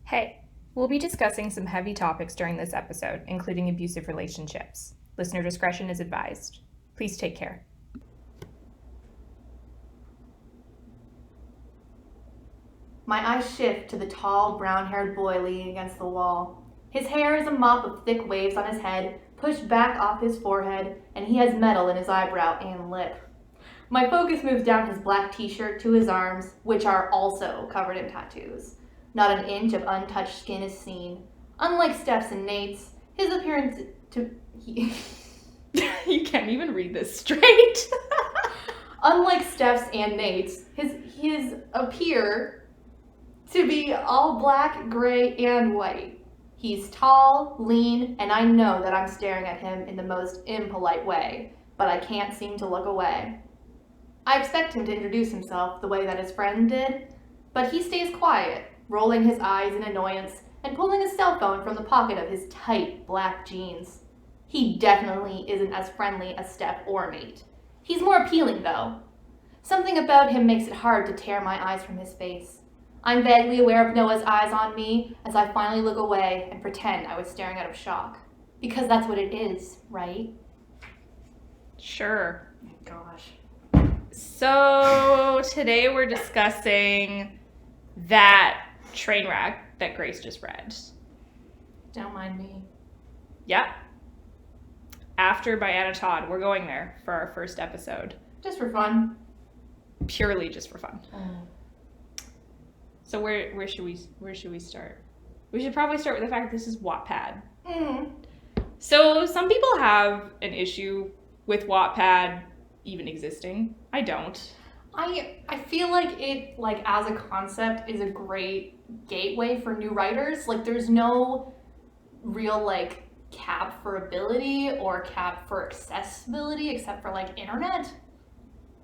Hey, we'll be discussing some heavy topics during this episode, including abusive relationships. Listener discretion is advised. Please take care. My eyes shift to the tall, brown-haired boy leaning against the wall. His hair is a mop of thick waves on his head, pushed back off his forehead, and he has metal in his eyebrow and lip. My focus moves down his black t-shirt to his arms, which are also covered in tattoos. Not an inch of untouched skin is seen. Unlike Steph's and Nate's, his appearance You can't even read this straight. Unlike Steph's and Nate's, his appear to be all black, gray, and white. He's tall, lean, and I know that I'm staring at him in the most impolite way, but I can't seem to look away. I expect him to introduce himself the way that his friend did, but he stays quiet, rolling his eyes in annoyance and pulling his cell phone from the pocket of his tight black jeans. He definitely isn't as friendly as Steph or Nate. He's more appealing, though. Something about him makes it hard to tear my eyes from his face. I'm vaguely aware of Noah's eyes on me as I finally look away and pretend I was staring out of shock. Because that's what it is, right? Sure. Gosh. So today we're discussing that train wreck that Grace just read. Don't mind me. Yep. After by Anna Todd. We're going there for our first episode. Just for fun. Purely just for fun. So where should we start? We should probably start with the fact that this is Wattpad. So some people have an issue with Wattpad even existing. I don't. I feel like it, as a concept, is a great gateway for new writers. There's no real, cap for ability or cap for accessibility except for, internet.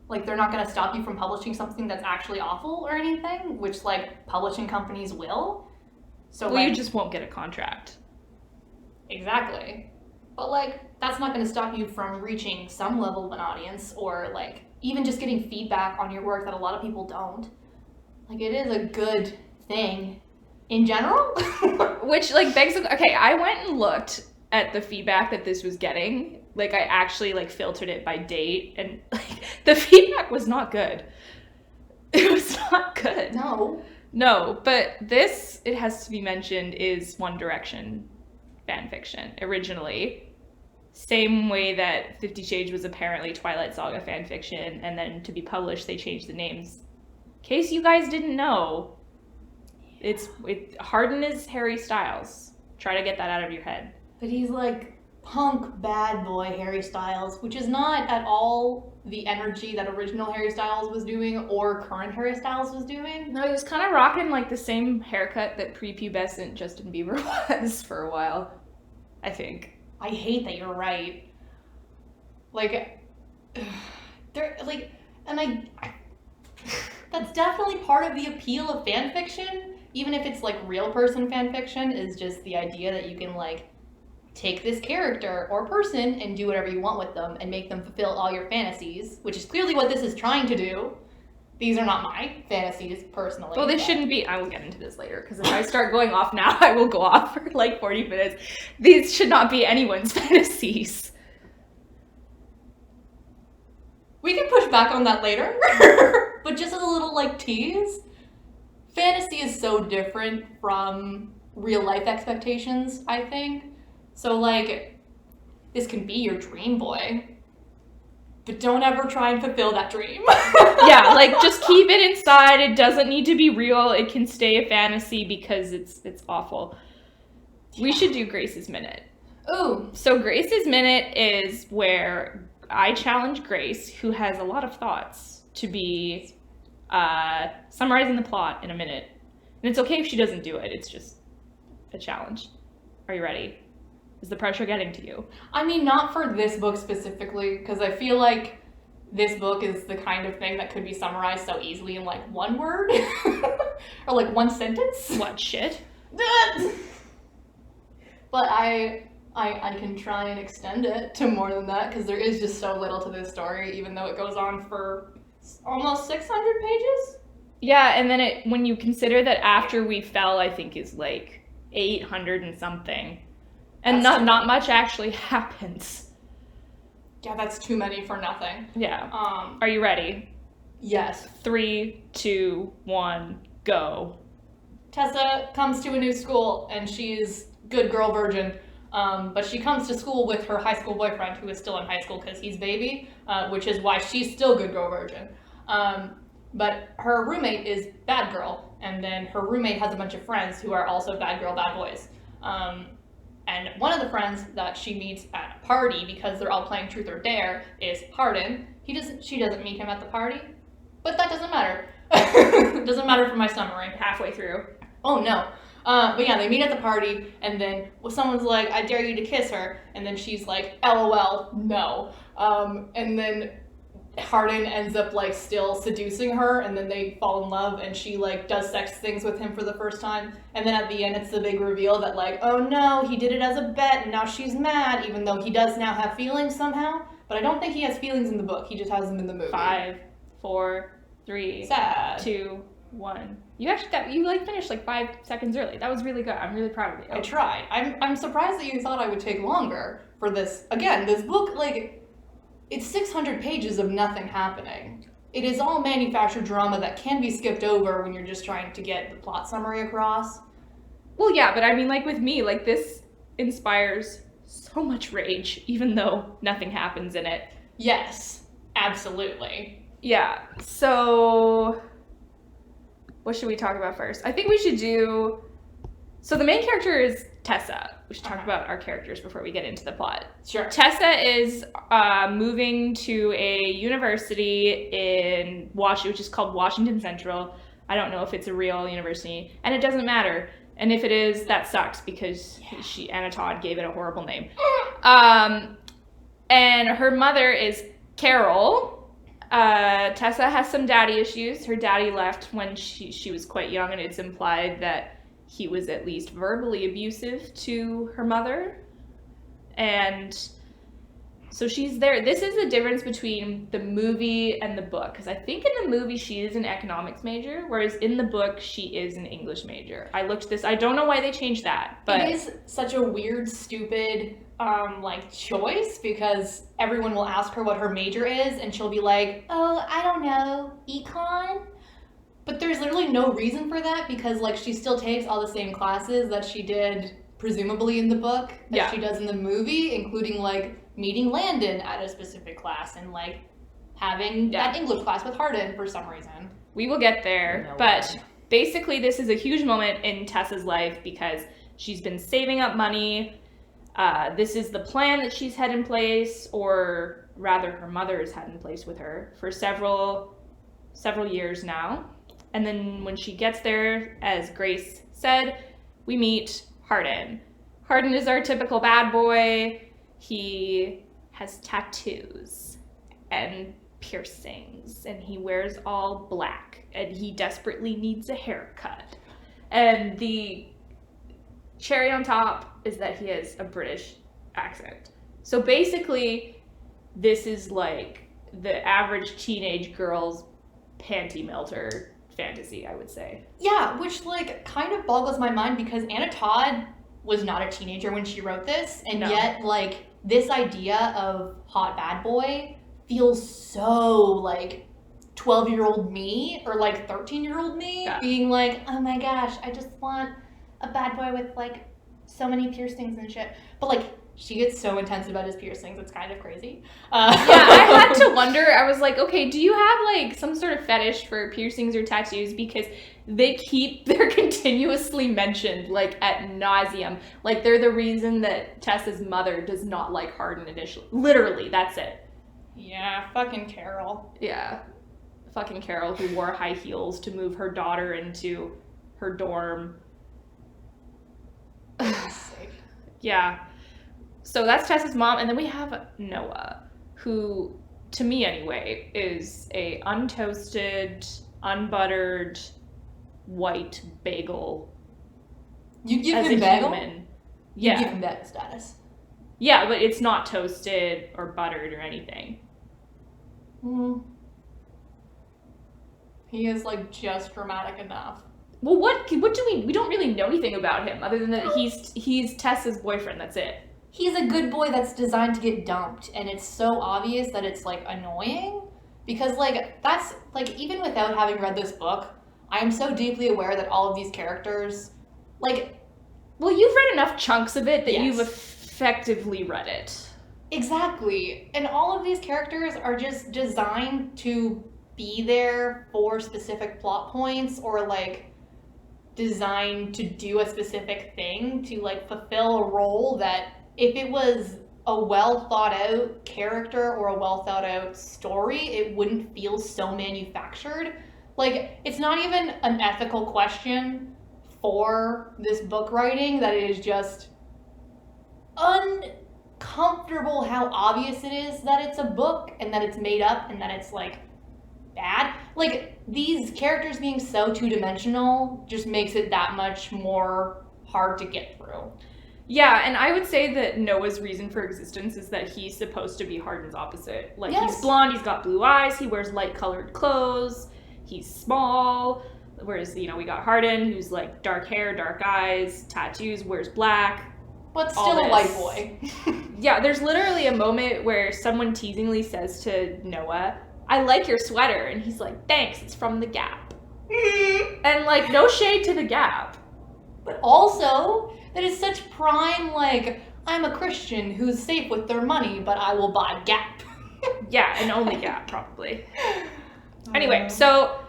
They're not going to stop you from publishing something that's actually awful or anything, which, publishing companies will. So, you just won't get a contract. Exactly. But, that's not going to stop you from reaching some level of an audience or, even just getting feedback on your work that a lot of people don't. It is a good thing in general. Which, begs the... Okay, I went and looked at the feedback that this was getting. I actually, filtered it by date, and, the feedback was not good. It was not good. No, but this, it has to be mentioned, is One Direction fanfiction, originally. Same way that 50 Shades was apparently Twilight Saga fanfiction, and then to be published, they changed the names. In case you guys didn't know, Harden is Harry Styles. Try to get that out of your head. But he's punk bad boy Harry Styles, which is not at all the energy that original Harry Styles was doing or current Harry Styles was doing. No, he was kind of rocking the same haircut that prepubescent Justin Bieber was for a while, I think. I hate that you're right. That's definitely part of the appeal of fan fiction, even if it's real person fan fiction, is just the idea that you can take this character or person and do whatever you want with them and make them fulfill all your fantasies, which is clearly what this is trying to do. These are not my fantasies, personally. Well, this shouldn't be... I will get into this later, because if I start going off now, I will go off for 40 minutes. These should not be anyone's fantasies. We can push back on that later, but just as a little, tease, fantasy is so different from real-life expectations, I think. So, this can be your dream boy, but don't ever try and fulfill that dream. Yeah, just keep it inside. It doesn't need to be real. It can stay a fantasy because it's awful. Yeah. We should do Grace's Minute. Ooh. So Grace's Minute is where I challenge Grace, who has a lot of thoughts, to be summarizing the plot in a minute. And it's okay if she doesn't do it. It's just a challenge. Are you ready? Is the pressure getting to you? I mean, not for this book specifically, because I feel like this book is the kind of thing that could be summarized so easily in one word or one sentence. What shit? But I can try and extend it to more than that, because there is just so little to this story, even though it goes on for almost 600 pages. Yeah, and then when you consider that after we fell, I think is like 800 and something. And That's not much actually happens. Yeah, that's too many for nothing. Yeah. Are you ready? Yes. 3, 2, 1, go. Tessa comes to a new school and she's good girl virgin. But she comes to school with her high school boyfriend, who is still in high school because he's baby, which is why she's still good girl virgin. But her roommate is bad girl, and then her roommate has a bunch of friends who are also bad girl, bad boys. And one of the friends that she meets at a party, because they're all playing Truth or Dare, is Hardin. She doesn't meet him at the party, but that doesn't matter. Doesn't matter for my summary. Halfway through. Oh no. But yeah, they meet at the party, and then someone's like, I dare you to kiss her, and then she's like, LOL, no. And then Hardin ends up like still seducing her, and then they fall in love, and she like does sex things with him for the first time, and then at the end it's the big reveal that like, oh no, he did it as a bet, and now she's mad, even though he does now have feelings somehow, but I don't think he has feelings in the book, he just has them in the movie. 5, 4, 3, Sad. 2, 1. You finished like 5 seconds early. That was really good. I'm really proud of you. I tried. I'm surprised that you thought I would take longer for this. Again, this book, like, it's 600 pages of nothing happening. It is all manufactured drama that can be skipped over when you're just trying to get the plot summary across. Well, yeah, but I mean, like with me, like this inspires so much rage, even though nothing happens in it. Yes, absolutely. Yeah, so what should we talk about first? I think we should so the main character is Tessa. We should talk about our characters before we get into the plot. Sure. Tessa is moving to a university in Washington, which is called Washington Central. I don't know if it's a real university, and it doesn't matter. And if it is, that sucks because Anna Todd gave it a horrible name. And her mother is Carol. Tessa has some daddy issues. Her daddy left when she was quite young, and it's implied that he was at least verbally abusive to her mother. And so she's there. This is the difference between the movie and the book, because I think in the movie she is an economics major, whereas in the book she is an English major. I don't know why they changed that, but it is such a weird, stupid choice, because everyone will ask her what her major is and she'll be like, oh, I don't know, econ? But there's literally no reason for that, because like she still takes all the same classes that she did presumably in the book that she does in the movie, including like meeting Landon at a specific class and like having that English class with Hardin for some reason. We will get there, but basically this is a huge moment in Tessa's life because she's been saving up money. This is the plan that she's had in place, or rather her mother has had in place with her for several years now. And then when she gets there, as Grace said, we meet Hardin. Hardin is our typical bad boy. He has tattoos and piercings, and he wears all black, and he desperately needs a haircut. And the cherry on top is that he has a British accent. So basically, this is like the average teenage girl's panty melter fantasy, I would say. Yeah, which like kind of boggles my mind, because Anna Todd was not a teenager when she wrote this, and yet like this idea of hot bad boy feels so like 12-year-old me or like 13-year-old me being like, oh my gosh, I just want a bad boy with like so many piercings and shit. But like she gets so intense about his piercings, it's kind of crazy. I had to wonder. I was like, okay, do you have like some sort of fetish for piercings or tattoos? Because they're continuously mentioned like ad nauseum. Like they're the reason that Tessa's mother does not like Hardin initially. Literally, that's it. Yeah, fucking Carol. Yeah, fucking Carol, who wore high heels to move her daughter into her dorm. Yeah. So that's Tessa's mom, and then we have Noah, who, to me anyway, is a untoasted, unbuttered, white bagel. You give as him a bagel? human. You Yeah. give him bagel status. Yeah, but it's not toasted or buttered or anything. He is, like, just dramatic enough. Well, what do we don't really know anything about him other than that he's Tessa's boyfriend. That's it. He's a good boy that's designed to get dumped, and it's so obvious that it's, like, annoying. Because, like, that's, like, even without having read this book, I am so deeply aware that all of these characters, like... Well, you've read enough chunks of it that Yes. you've effectively read it. Exactly. And all of these characters are just designed to be there for specific plot points or, like, designed to do a specific thing to, like, fulfill a role that if it was a well thought out character or a well thought out story, it wouldn't feel so manufactured. Like, it's not even an ethical question for this book writing that it is just uncomfortable how obvious it is that it's a book and that it's made up and that it's, like, bad. Like, these characters being so two-dimensional just makes it that much more hard to get through. Yeah, and I would say that Noah's reason for existence is that he's supposed to be Hardin's opposite. Like, Yes. He's blonde, he's got blue eyes, he wears light-colored clothes, he's small, whereas, we got Hardin, who's, like, dark hair, dark eyes, tattoos, wears black. But all still a this. white boy. Yeah, there's literally a moment where someone teasingly says to Noah, "I like your sweater," and he's like, "Thanks, it's from the Gap." And, like, no shade to the Gap. But also, that is such prime, like, I'm a Christian who's safe with their money, but I will buy Gap. Yeah, and only Gap, probably. Anyway, so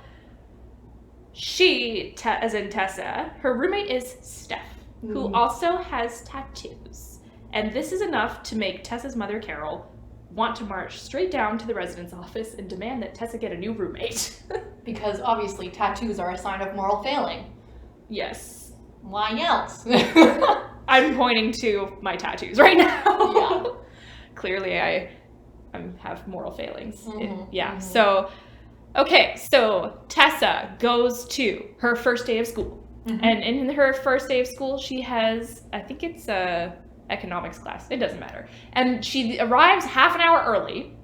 she, as in Tessa, her roommate is Steph, who also has tattoos. And this is enough to make Tessa's mother, Carol, want to march straight down to the residence office and demand that Tessa get a new roommate. Because obviously tattoos are a sign of moral failing. Yes. Why else? I'm pointing to my tattoos right now. Yeah. Clearly I have moral failings. Mm-hmm. So, okay, so Tessa goes to her first day of school. Mm-hmm. And in her first day of school, she has, I think it's a economics class. It doesn't matter. And she arrives half an hour early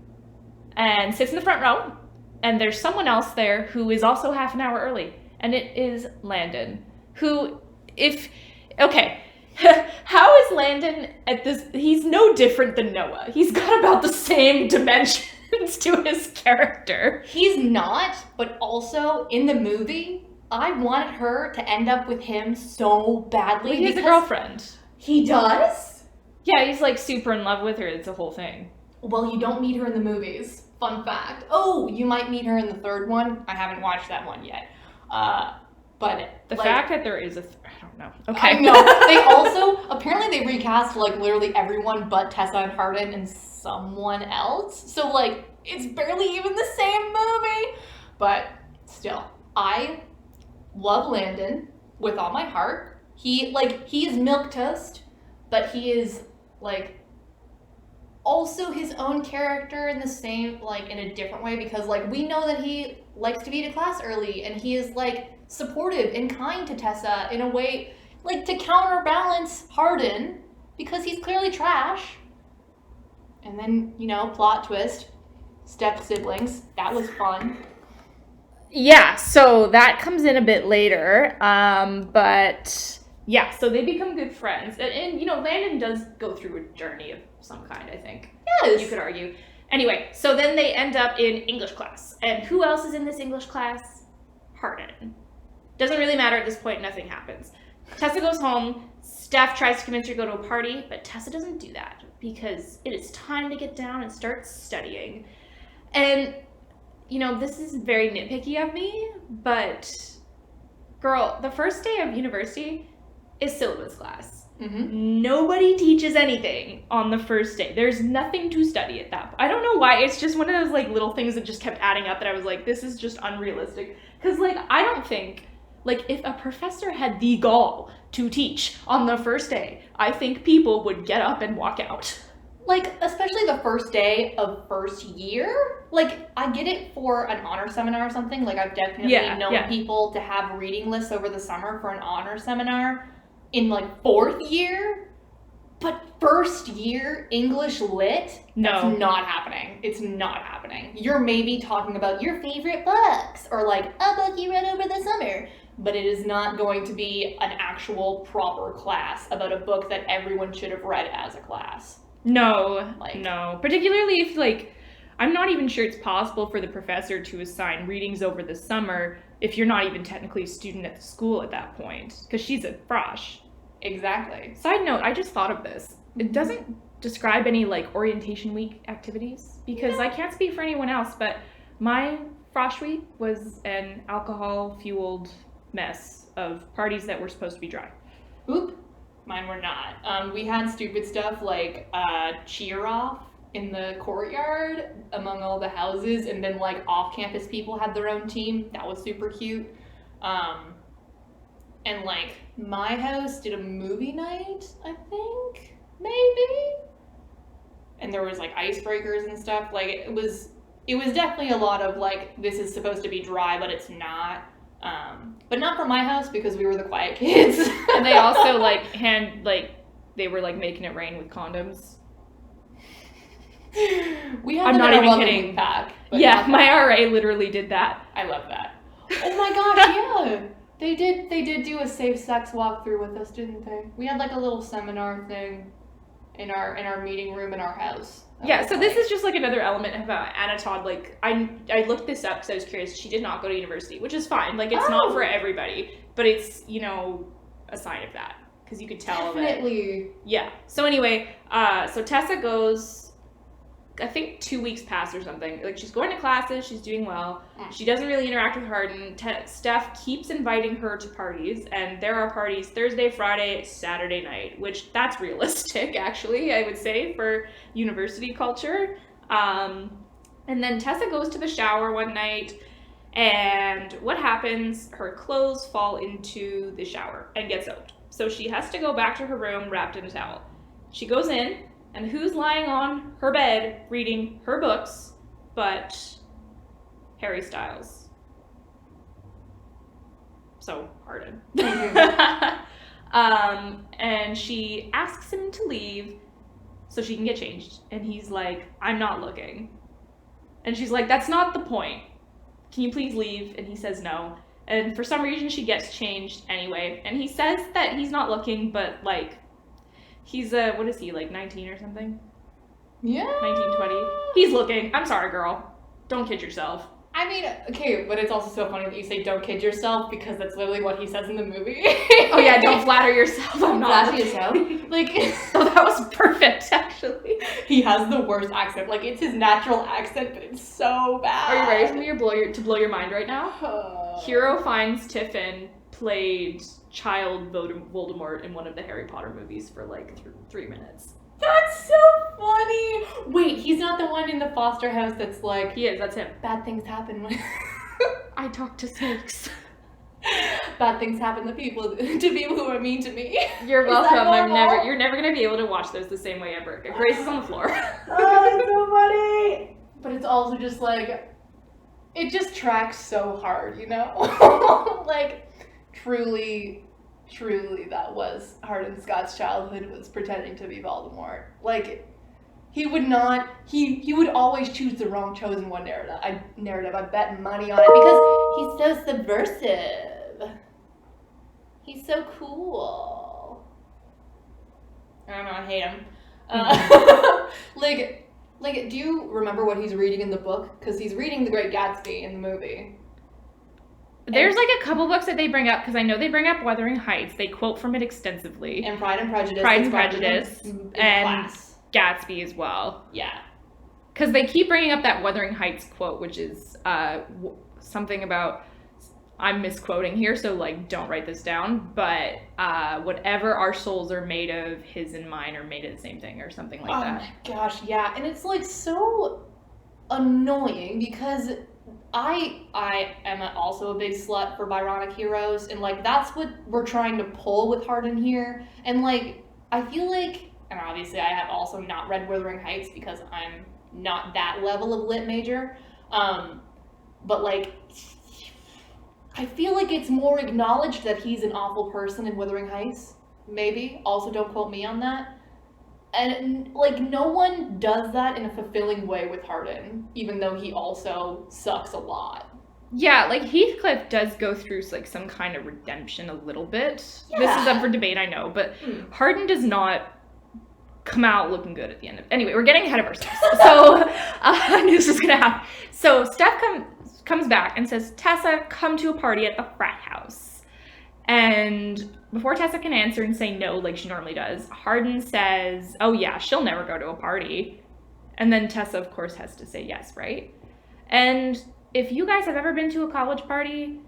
and sits in the front row. And there's someone else there who is also half an hour early. And it is Landon, who, how is Landon at this? He's no different than Noah. He's got about the same dimensions to his character. He's not, but also in the movie, I wanted her to end up with him so badly. Well, he has a girlfriend. He does? Yeah, he's like super in love with her. It's a whole thing. Well, you don't meet her in the movies. Fun fact. Oh, you might meet her in the third one. I haven't watched that one yet. But the fact that there is I don't know. Okay. I know. They also, apparently they recast, like, literally everyone but Tessa and Hardin and someone else. So, like, it's barely even the same movie. But still, I love Landon with all my heart. He is milquetoast, but he is, like, also his own character in the same, like, in a different way, because, like, we know that he likes to be to class early, and he is, like, supportive and kind to Tessa in a way, like, to counterbalance Hardin, because he's clearly trash. And then, plot twist, step siblings, that was fun. Yeah, so that comes in a bit later, but yeah, so they become good friends, and Landon does go through a journey of some kind, I think. Yes. You could argue. Anyway, so then they end up in English class, and who else is in this English class? Hardin. Doesn't really matter at this point, nothing happens. Tessa goes home, Steph tries to convince her to go to a party, but Tessa doesn't do that, because it is time to get down and start studying. And this is very nitpicky of me, but girl, the first day of university is syllabus class. Mm-hmm. Nobody teaches anything on the first day. There's nothing to study at that point. I don't know why. It's just one of those, like, little things that just kept adding up that I was like, this is just unrealistic. Because, like, I don't think, like, if a professor had the gall to teach on the first day, I think people would get up and walk out. Like, especially the first day of first year. Like, I get it for an honor seminar or something. Like, I've definitely known people to have reading lists over the summer for an honor seminar in, like, fourth year. But first year English lit? No. That's not happening. It's not happening. You're maybe talking about your favorite books or like a book you read over the summer. But it is not going to be an actual proper class about a book that everyone should have read as a class. No. Like- No. Particularly if, like, I'm not even sure it's possible for the professor to assign readings over the summer if you're not even technically a student at the school at that point. Because she's a frosh. Exactly. Side note, I just thought of this. It doesn't describe any, like, orientation week activities. Because I can't speak for anyone else, but my frosh week was an alcohol-fueled mess of parties that were supposed to be dry. Oop. Mine were not. We had stupid stuff like cheer off in the courtyard among all the houses, and then like off-campus people had their own team. That was super cute. And like my house did a movie night, I think, maybe. And there was like icebreakers and stuff. Like it was definitely a lot of like, this is supposed to be dry, but it's not. But not for my house because we were the quiet kids. And they also they were like making it rain with condoms. We had I'm not even kidding. Pack, Yeah, my RA literally did that. I love that. Oh my gosh, yeah. They did do a safe sex walkthrough with us, didn't they? We had like a little seminar thing in our meeting room in our house. Yeah, so this is just like another element of Anna Todd. Like I looked this up because I was curious. She did not go to university, which is fine. Like it's not for everybody, but it's, you know, a sign of that because you could tell definitely. that. Yeah. So anyway, so Tessa goes. I think 2 weeks past or something. Like she's going to classes, she's doing well. She doesn't really interact with Hardin. Steph keeps inviting her to parties, and there are parties Thursday, Friday, Saturday night, which that's realistic actually, I would say, for university culture. And then Tessa goes to the shower one night, and what happens? Her clothes fall into the shower and get soaked. So she has to go back to her room wrapped in a towel. She goes in, and who's lying on her bed reading her books but Harry Styles? So, Hardin. And she asks him to leave so she can get changed. And he's like, I'm not looking. And she's like, that's not the point. Can you please leave? And he says no. And for some reason, she gets changed anyway. And he says that he's not looking, but like, he's, what is he, like 19 or something? Yeah. 19, 20. He's looking. I'm sorry, girl. Don't kid yourself. I mean, okay, but it's also so funny that you say don't kid yourself because that's literally what he says in the movie. Oh yeah, don't flatter yourself. I'm not flatter yourself. Like, oh, that was perfect, actually. He has the worst accent. Like, it's his natural accent, but it's so bad. Are you ready for me to blow your mind right now? Hero finds Tiffin played child Voldemort in one of the Harry Potter movies for like 3 minutes. That's so funny. Wait, he's not the one in the foster house that's like, He is, that's him. bad things happen when I talk to snakes. bad things happen to people who are mean to me. You're Is that welcome. normal? You're never gonna be able to watch those the same way ever. Grace is on the floor. Oh, it's so funny. But it's also just like, it just tracks so hard, you know? Like, truly that was Hardin Scott's childhood, was pretending to be Voldemort. Like, he would not, he would always choose the wrong chosen one narrative. I bet money on it because he's so subversive. He's so cool. I don't know, I hate him. Like, do you remember what he's reading in the book? Because he's reading The Great Gatsby in the movie. There's like a couple books that they bring up, because I know they bring up Wuthering Heights. They quote from it extensively. And Pride and Prejudice. Pride and Prejudice. In And class. Gatsby as well. Yeah. Because they keep bringing up that Wuthering Heights quote, which is something about, I'm misquoting here, so like don't write this down, but whatever our souls are made of, his and mine are made of the same thing, or something like that. Oh my gosh, yeah. And it's like so annoying because I am also a big slut for Byronic heroes, and like that's what we're trying to pull with Hardin here. And like I feel like, and obviously I have also not read Wuthering Heights because I'm not that level of lit major, but like I feel like it's more acknowledged that he's an awful person in Wuthering Heights. Maybe. Also, don't quote me on that. And, like, no one does that in a fulfilling way with Hardin, even though he also sucks a lot. Yeah, like Heathcliff does go through like some kind of redemption a little bit. Yeah. This is up for debate, I know, but Hardin does not come out looking good at the end of. Anyway, we're getting ahead of ourselves. So I knew this was gonna happen. So Steph comes back and says, "Tessa, come to a party at the frat house." And before Tessa can answer and say no like she normally does, Hardin says, "Oh yeah, she'll never go to a party." And then Tessa, of course, has to say yes, right? And if you guys have ever been to a college party,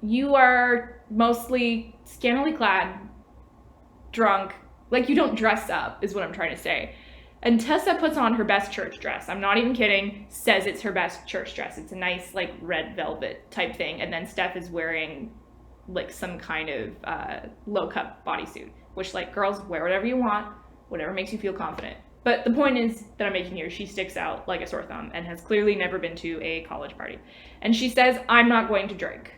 you are mostly scantily clad, drunk, like you don't dress up, is what I'm trying to say. And Tessa puts on her best church dress. I'm not even kidding, says it's her best church dress. It's a nice, like, red velvet type thing. And then Steph is wearing, like, some kind of low-cut bodysuit, which, like, girls, wear whatever you want, whatever makes you feel confident. But the point is that I'm making here, she sticks out like a sore thumb and has clearly never been to a college party. And she says, "I'm not going to drink."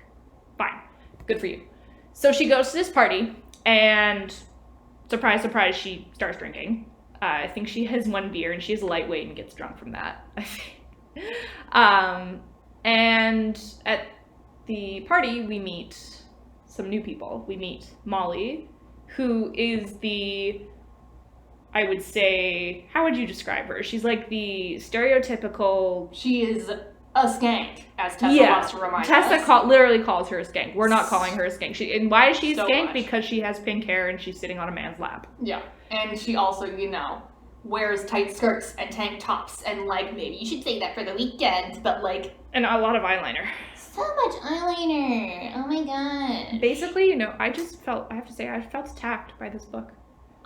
Fine. Good for you. So she goes to this party and surprise, surprise, she starts drinking. I think she has one beer and she's lightweight and gets drunk from that, I think. And at the party, we meet some new people. We meet Molly, who is I would say, how would you describe her? She's like the stereotypical... She is a skank, as Tessa wants to remind us. Tessa literally calls her a skank. We're not calling her a skank. And why is she a skank? Much. Because she has pink hair and she's sitting on a man's lap. Yeah, and she also, wears tight skirts and tank tops, and, like, maybe you should say that for the weekend, but, like... And a lot of eyeliner. So much eyeliner! Oh my god. Basically, I felt attacked by this book.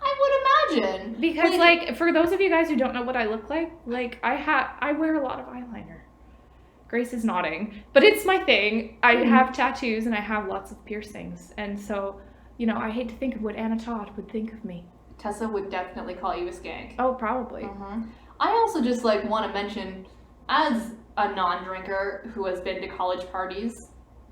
I would imagine. Because, like, for those of you guys who don't know what I look like, I wear a lot of eyeliner. Grace is nodding. But it's my thing. I have tattoos and I have lots of piercings. And so, I hate to think of what Anna Todd would think of me. Tessa would definitely call you a skank. Oh, probably. Mm-hmm. I also just, like, want to mention, as a non-drinker who has been to college parties,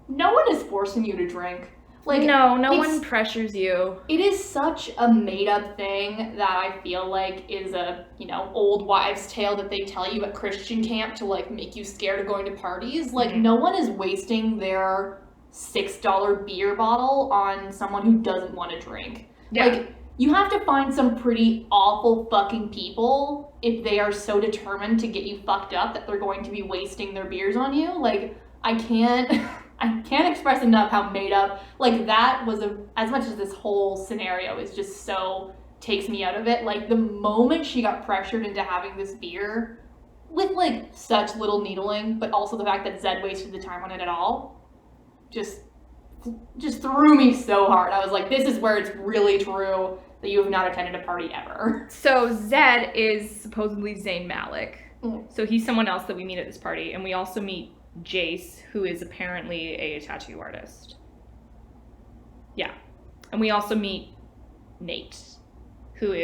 no one is forcing you to drink. Like, no one pressures you. It is such a made-up thing that I feel like is a, old wives' tale that they tell you at Christian camp to, like, make you scared of going to parties. Like, no one is wasting their $6 beer bottle on someone who doesn't want to drink. Yeah. Like, you have to find some pretty awful fucking people if they are so determined to get you fucked up that they're going to be wasting their beers on you. Like, I can't express enough how made up, like, that was as much as this whole scenario is just so takes me out of it. Like, the moment she got pressured into having this beer with, like, such little needling, but also the fact that Zed wasted the time on it at all, just threw me so hard. I was like, this is where it's really true that you have not attended a party ever. So Zed is supposedly Zayn Malik. So he's someone else that we meet at this party. And we also meet Jace, who is apparently a tattoo artist. Yeah. And we also meet Nate, who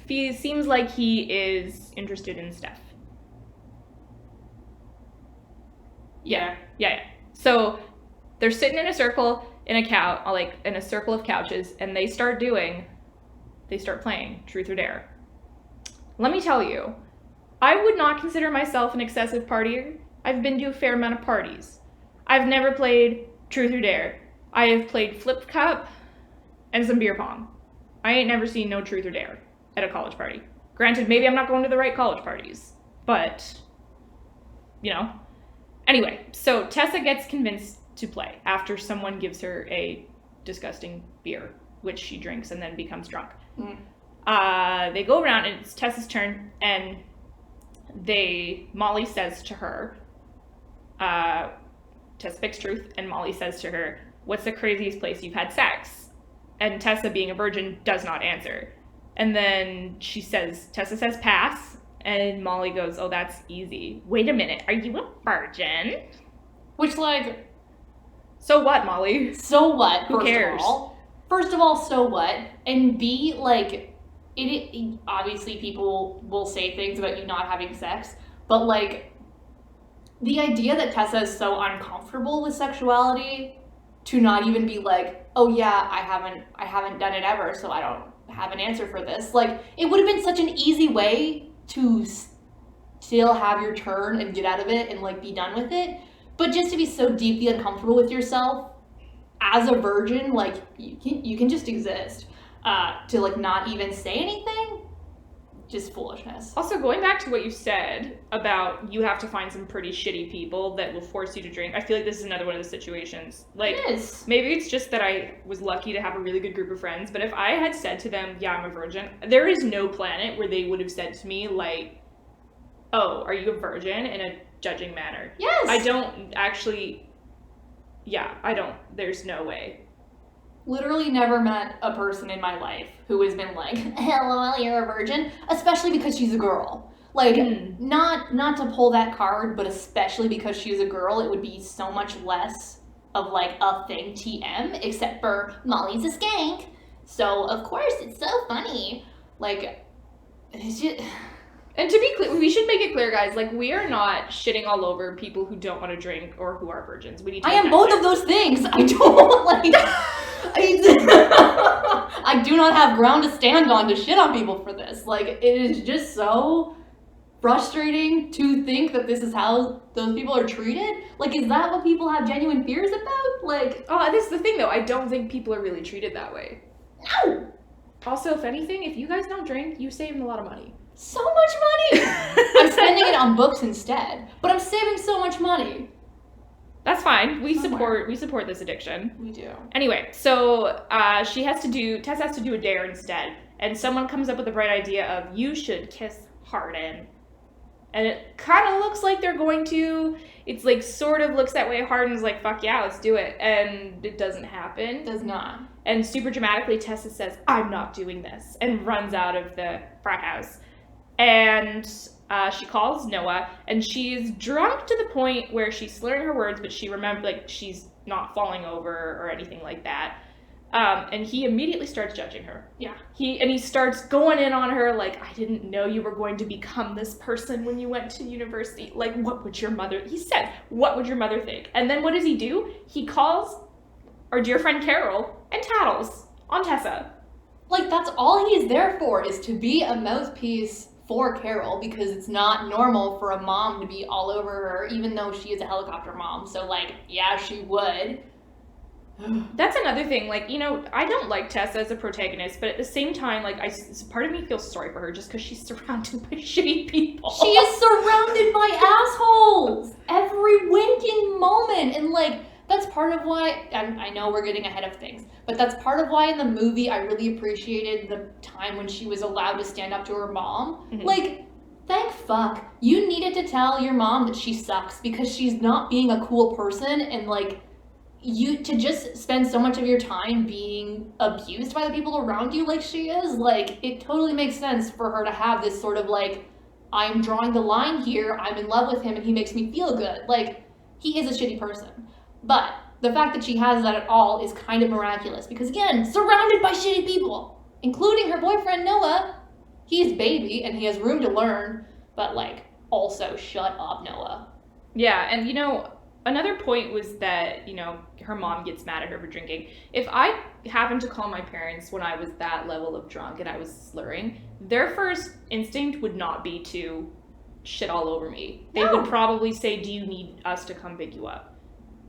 seems like he is interested in Steph. Yeah. So they're sitting in a circle in a circle of couches, and they start playing Truth or Dare. Let me tell you, I would not consider myself an excessive partier. I've been to a fair amount of parties. I've never played Truth or Dare. I have played Flip Cup and some beer pong. I ain't never seen no Truth or Dare at a college party. Granted, maybe I'm not going to the right college parties, but, Anyway, so Tessa gets convinced to play after someone gives her a disgusting beer, which she drinks and then becomes drunk. They go around and it's Tessa's turn, and Molly says to her, Tessa picks Truth, and Molly says to her, "What's the craziest place you've had sex?" And Tessa, being a virgin, does not answer. And then Tessa says pass, and Molly goes, "Oh, that's easy. Wait a minute, are you a virgin?" Which, like... So what, Molly? So what? Who cares? First of all, so what? And B, like, it obviously people will say things about you not having sex, but, like, the idea that Tessa is so uncomfortable with sexuality to not even be like, oh yeah, I haven't done it ever, so I don't have an answer for this. Like, it would have been such an easy way to still have your turn and get out of it and like be done with it. But just to be so deeply uncomfortable with yourself as a virgin, like you can just exist. To like not even say anything, just foolishness. Also, going back to what you said about you have to find some pretty shitty people that will force you to drink, I feel like this is another one of the situations. Like, It is. maybe it's just that I was lucky to have a really good group of friends, but if I had said to them, yeah, I'm a virgin, there is no planet where they would have said to me, like, oh, are you a virgin, in a judging manner. Yes. I don't actually, I don't, there's no way. Literally never met a person in my life who has been like, hello, you're a virgin, especially because she's a girl. Like, not to pull that card, but especially because she's a girl, it would be so much less of like a thing TM, except for Molly's a skank. So, of course, it's so funny. Like, it's just... And to be clear, we should make it clear, guys, like, we are not shitting all over people who don't want to drink or who are virgins. We need to I am both of those things. I don't, like... I do not have ground to stand on to shit on people for this. Like, it is just so frustrating to think that this is how those people are treated. Like, is that what people have genuine fears about? Like... Oh, this is the thing, though. I don't think people are really treated that way. No! Also, if anything, if you guys don't drink, you save a lot of money. So much money! I'm spending it on books instead, but I'm saving so much money. That's fine. We Somewhere. support this addiction. We do. Anyway, so Tess has to do a dare instead, and someone comes up with the bright idea of you should kiss Hardin. And it kind of looks like they're going to. It's like sort of looks that way. Hardin's like, fuck yeah, let's do it. And it doesn't happen. Does not. And super dramatically, Tessa says, I'm not doing this, and runs out of the frat house. And she calls Noah, and she's drunk to the point where she's slurring her words, but she remembers, like, she's not falling over or anything like that. And he immediately starts judging her. Yeah. He starts going in on her, like, I didn't know you were going to become this person when you went to university. Like, what would your mother, he said, what would your mother think? And then what does he do? He calls our dear friend Carol and tattles on Tessa. Like, that's all he is there for, is to be a mouthpiece for Carol, because it's not normal for a mom to be all over her, even though she is a helicopter mom. So, like, yeah, she would. That's another thing, like, you know, I don't like Tessa as a protagonist, but at the same time, like, part of me feels sorry for her just because she's surrounded by shitty people. She is surrounded by assholes every winking moment, and, like, that's part of why, I know we're getting ahead of things, but that's part of why in the movie I really appreciated the time when she was allowed to stand up to her mom. Mm-hmm. Like, thank fuck. You needed to tell your mom that she sucks because she's not being a cool person, and, like, you to just spend so much of your time being abused by the people around you like she is, like, it totally makes sense for her to have this sort of, like, I'm drawing the line here, I'm in love with him, and he makes me feel good. Like, he is a shitty person. But the fact that she has that at all is kind of miraculous because, again, surrounded by shitty people, including her boyfriend Noah. He's baby and he has room to learn, but, like, also shut up, Noah. Yeah, and, you know, another point was that, you know, her mom gets mad at her for drinking. If I happened to call my parents when I was that level of drunk and I was slurring, their first instinct would not be to shit all over me. They would probably say, do you need us to come pick you up?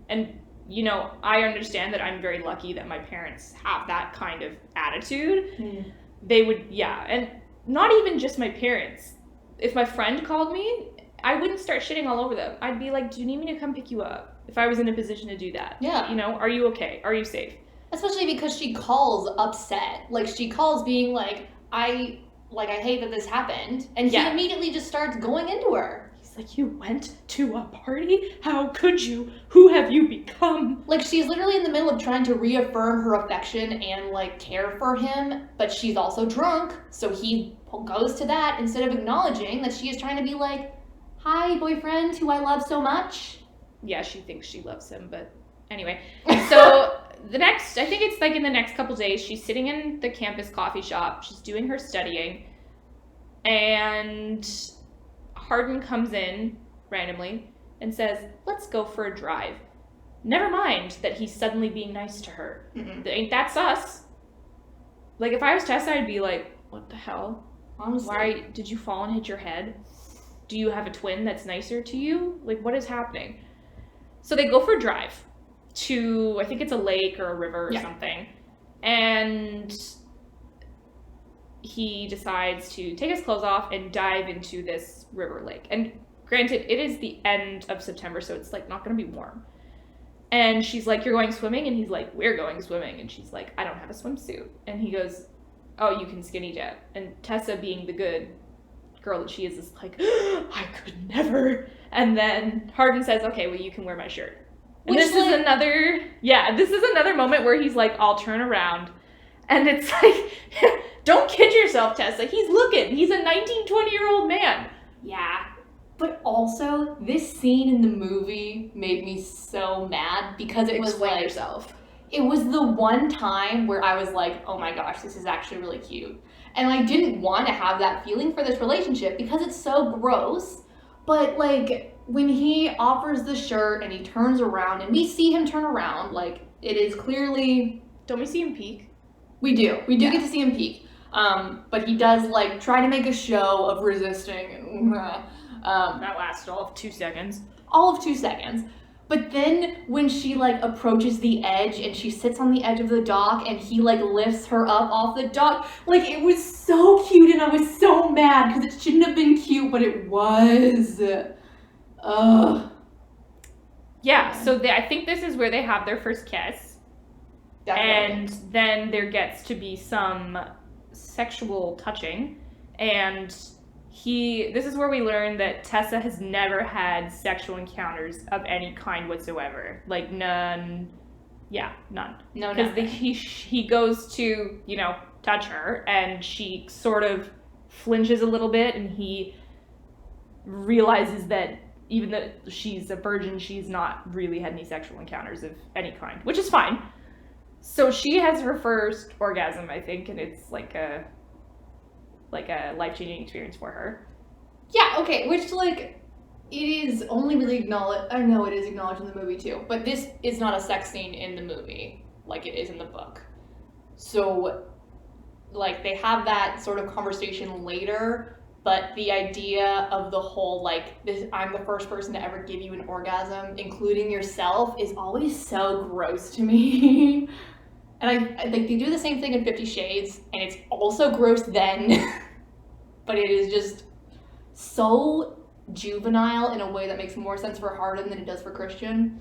And, you know, I understand that I'm very lucky that my parents have that kind of attitude. They would, and not even just my parents. If my friend called me, I wouldn't start shitting all over them. I'd be like, do you need me to come pick you up? If I was in a position to do that. Yeah. You know, are you okay? Are you safe? Especially because she calls upset. Like, she calls being like, I hate that this happened. And he immediately just starts going into her. Like, you went to a party? How could you? Who have you become? Like, she's literally in the middle of trying to reaffirm her affection and, like, care for him, but she's also drunk, so he goes to that instead of acknowledging that she is trying to be like, hi, boyfriend, who I love so much. Yeah, she thinks she loves him, but anyway. So, I think it's, like, in the next couple days, she's sitting in the campus coffee shop, she's doing her studying, and Hardin comes in randomly and says, let's go for a drive. Never mind that he's suddenly being nice to her. Mm-mm. Ain't that sus? Like, if I was Tessa, I'd be like, what the hell? Honestly. Why did you fall and hit your head? Do you have a twin that's nicer to you? Like, what is happening? So they go for a drive to, I think it's a lake or a river or something. And he decides to take his clothes off and dive into this river lake. And granted, it is the end of September, so it's like not going to be warm. And she's like, you're going swimming? And he's like, we're going swimming. And she's like, I don't have a swimsuit. And he goes, oh, you can skinny dip. And Tessa, being the good girl that she is like, I could never. And then Hardin says, okay, well, you can wear my shirt. And this is another moment where he's like, I'll turn around. And it's like, don't kid yourself, Tessa. He's looking. He's a 19, 20-year-old man. Yeah. But also, this scene in the movie made me so mad because it was like, yourself. It was the one time where I was like, oh my gosh, this is actually really cute. And I didn't want to have that feeling for this relationship because it's so gross. But like, when he offers the shirt and he turns around and we see him turn around, like, it is clearly... Don't we see him peek? We do get to see him peek. But he does like try to make a show of resisting. That lasted all of 2 seconds. All of 2 seconds. But then when she like approaches the edge and she sits on the edge of the dock and he like lifts her up off the dock, like it was so cute and I was so mad because it shouldn't have been cute, but it was. Ugh. Yeah, so I think this is where they have their first kiss. Definitely. And then there gets to be some sexual touching, and this is where we learn that Tessa has never had sexual encounters of any kind whatsoever. Like, none. Yeah, none. No, because he goes to, touch her, and she sort of flinches a little bit, and he realizes that even though she's a virgin, she's not really had any sexual encounters of any kind, which is fine. So she has her first orgasm, I think, and it's like a life-changing experience for her. Yeah, okay, which, like, it is only really acknowledged... I know it is acknowledged in the movie, too, but this is not a sex scene in the movie like it is in the book. So, like, they have that sort of conversation later, but the idea of the whole, like, I'm the first person to ever give you an orgasm, including yourself, is always so gross to me. And I think they do the same thing in 50 Shades, and it's also gross then, but it is just so juvenile in a way that makes more sense for Hardin than it does for Christian.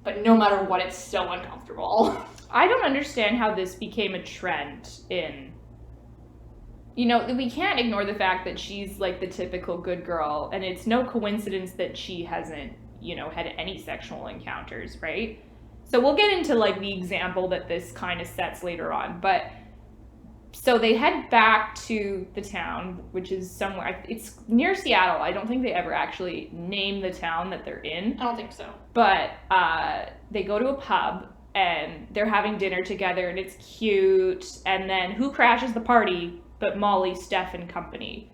But no matter what, it's so uncomfortable. I don't understand how this became a trend in... we can't ignore the fact that she's like the typical good girl, and it's no coincidence that she hasn't, had any sexual encounters, right? So we'll get into like the example that this kind of sets later on, but so they head back to the town, which is somewhere, it's near Seattle. I don't think they ever actually name the town that they're in. I don't think so. But they go to a pub and they're having dinner together and it's cute. And then who crashes the party but Molly, Steph, and company?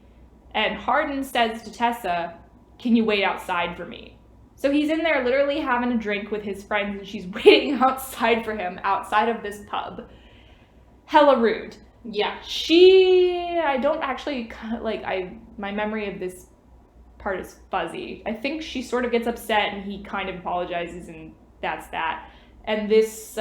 And Hardin says to Tessa, can you wait outside for me? So he's in there literally having a drink with his friends and she's waiting outside for him outside of this pub. Hella rude. Yeah. I don't actually, my memory of this part is fuzzy. I think she sort of gets upset and he kind of apologizes and that's that. And this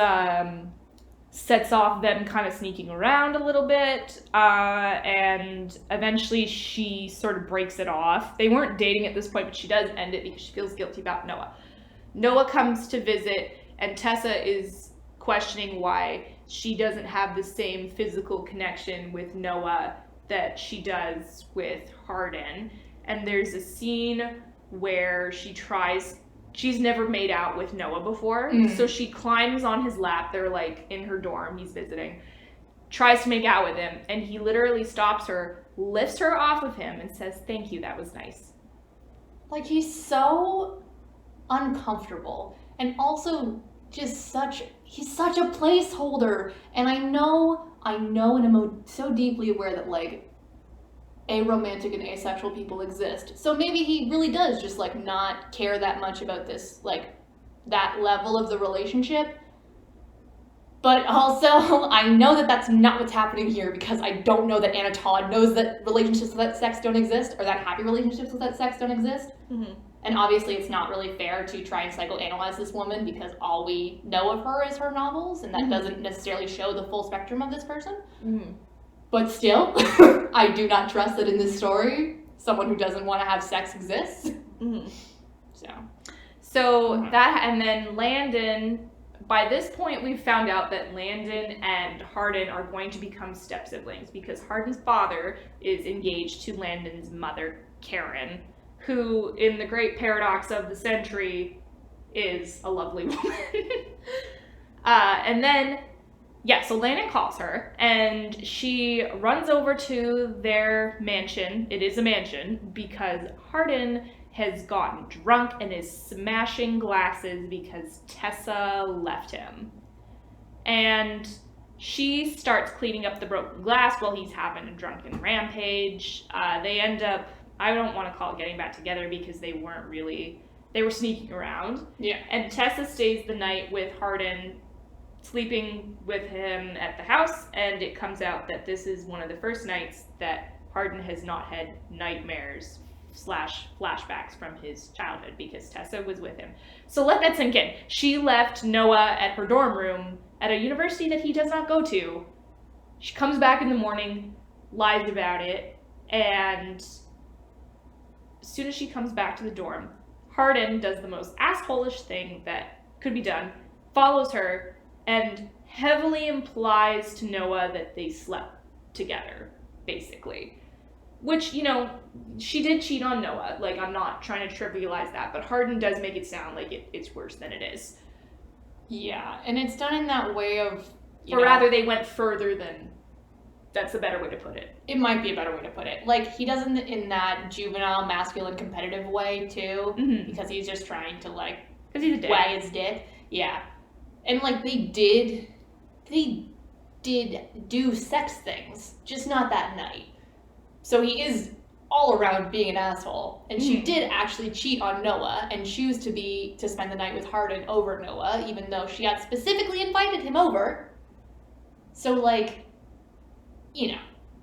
sets off them kind of sneaking around a little bit, and eventually she sort of breaks it off. They weren't dating at this point, but she does end it because she feels guilty about Noah. Noah comes to visit, and Tessa is questioning why she doesn't have the same physical connection with Noah that she does with Hardin. And there's a scene where she's never made out with Noah before, so she climbs on his lap. They're like in her dorm, he's visiting, tries to make out with him, and he literally stops her, lifts her off of him, and says, thank you, that was nice. Like, he's so uncomfortable, and also just he's such a placeholder, and I know and I'm so deeply aware that, like, aromantic and asexual people exist. So maybe he really does just, like, not care that much about this, like, that level of the relationship. But also, I know that that's not what's happening here because I don't know that Anna Todd knows that relationships without sex don't exist or that happy relationships without sex don't exist. Mm-hmm. And obviously, it's not really fair to try and psychoanalyze this woman because all we know of her is her novels, and that doesn't necessarily show the full spectrum of this person. Mm-hmm. But still, I do not trust that in this story, someone who doesn't want to have sex exists. Mm-hmm. So that, and then Landon, by this point we've found out that Landon and Hardin are going to become step-siblings because Hardin's father is engaged to Landon's mother, Karen, who, in the great paradox of the century, is a lovely woman. And then, so Landon calls her, and she runs over to their mansion. It is a mansion, because Hardin has gotten drunk and is smashing glasses because Tessa left him. And she starts cleaning up the broken glass while he's having a drunken rampage. They end up, I don't want to call it getting back together because they were sneaking around. Yeah. And Tessa stays the night with Hardin, sleeping with him at the house, and it comes out that this is one of the first nights that Hardin has not had nightmares / flashbacks from his childhood because Tessa was with him. So let that sink in. She left Noah at her dorm room at a university that he does not go to. She comes back in the morning, lies about it, and as soon as she comes back to the dorm, Hardin does the most asshole-ish thing that could be done, follows her, and heavily implies to Noah that they slept together, basically. Which, she did cheat on Noah. Like, I'm not trying to trivialize that, but Hardin does make it sound like it's worse than it is. Yeah, and it's done in that way of... rather, they went further than... That's a better way to put it. It might be a better way to put it. Like, he does it in that juvenile, masculine, competitive way, too. Mm-hmm. Because he's just trying to, because he's a dick. Wag his dick. Yeah. And, they did do sex things, just not that night. So he is all around being an asshole. And she did actually cheat on Noah and choose to spend the night with Hardin over Noah, even though she had specifically invited him over. So,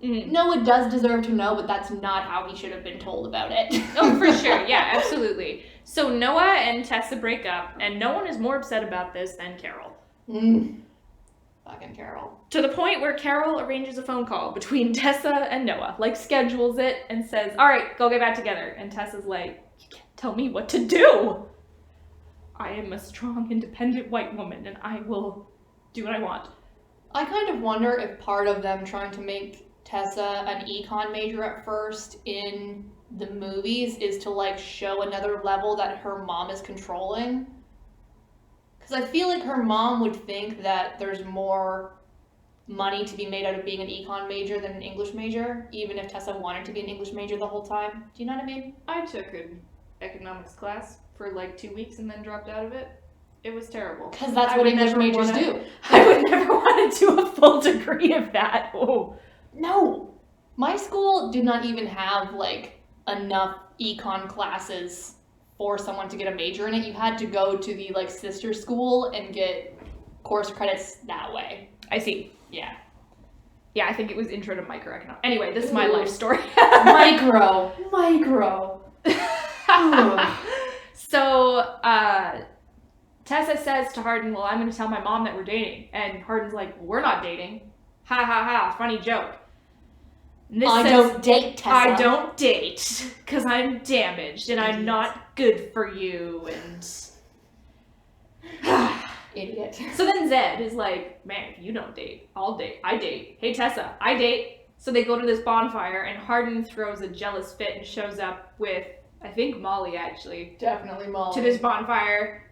Noah does deserve to know, but that's not how he should have been told about it. Oh, for sure. Yeah, absolutely. So Noah and Tessa break up, and no one is more upset about this than Carol. Fucking Carol. To the point where Carol arranges a phone call between Tessa and Noah, schedules it and says, all right, go get back together. And Tessa's like, you can't tell me what to do. I am a strong, independent white woman, and I will do what I want. I kind of wonder if part of them trying to make Tessa an econ major at first in the movies is to, show another level that her mom is controlling. Because I feel like her mom would think that there's more money to be made out of being an econ major than an English major, even if Tessa wanted to be an English major the whole time. Do you know what I mean? I took an economics class for 2 weeks and then dropped out of it. It was terrible. Because that's what English majors do. I would never want to do a full degree of that. Oh. No. My school did not even have, enough econ classes for someone to get a major in it. You had to go to the, sister school and get course credits that way. I see. Yeah. Yeah, I think it was intro to microeconomics. Anyway, this is my life story. Micro. So, Tessa says to Hardin, well, I'm going to tell my mom that we're dating. And Hardin's like, well, we're not dating. Ha ha ha, funny joke. Don't date, Tessa. I don't date, because I'm damaged, and I'm not good for you, and... Idiot. So then Zed is like, man, if you don't date, I'll date. I date. Hey, Tessa, I date. So they go to this bonfire, and Hardin throws a jealous fit and shows up with, I think, Molly, actually. Definitely Molly. To this bonfire,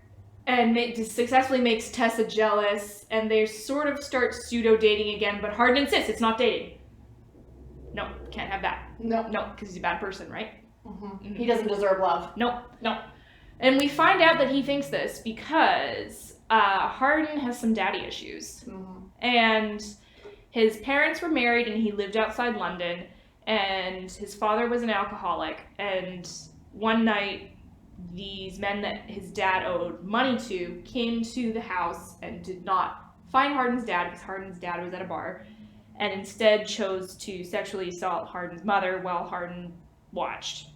and successfully makes Tessa jealous, and they sort of start pseudo-dating again, but Hardin insists it's not dating. No, can't have that. No, because he's a bad person, right? Mm-hmm. Mm-hmm. He doesn't deserve love. No. And we find out that he thinks this because Hardin has some daddy issues. Mm-hmm. And his parents were married and he lived outside London, and his father was an alcoholic, and one night these men that his dad owed money to came to the house and did not find Hardin's dad because Hardin's dad was at a bar, and instead chose to sexually assault Hardin's mother while Hardin watched.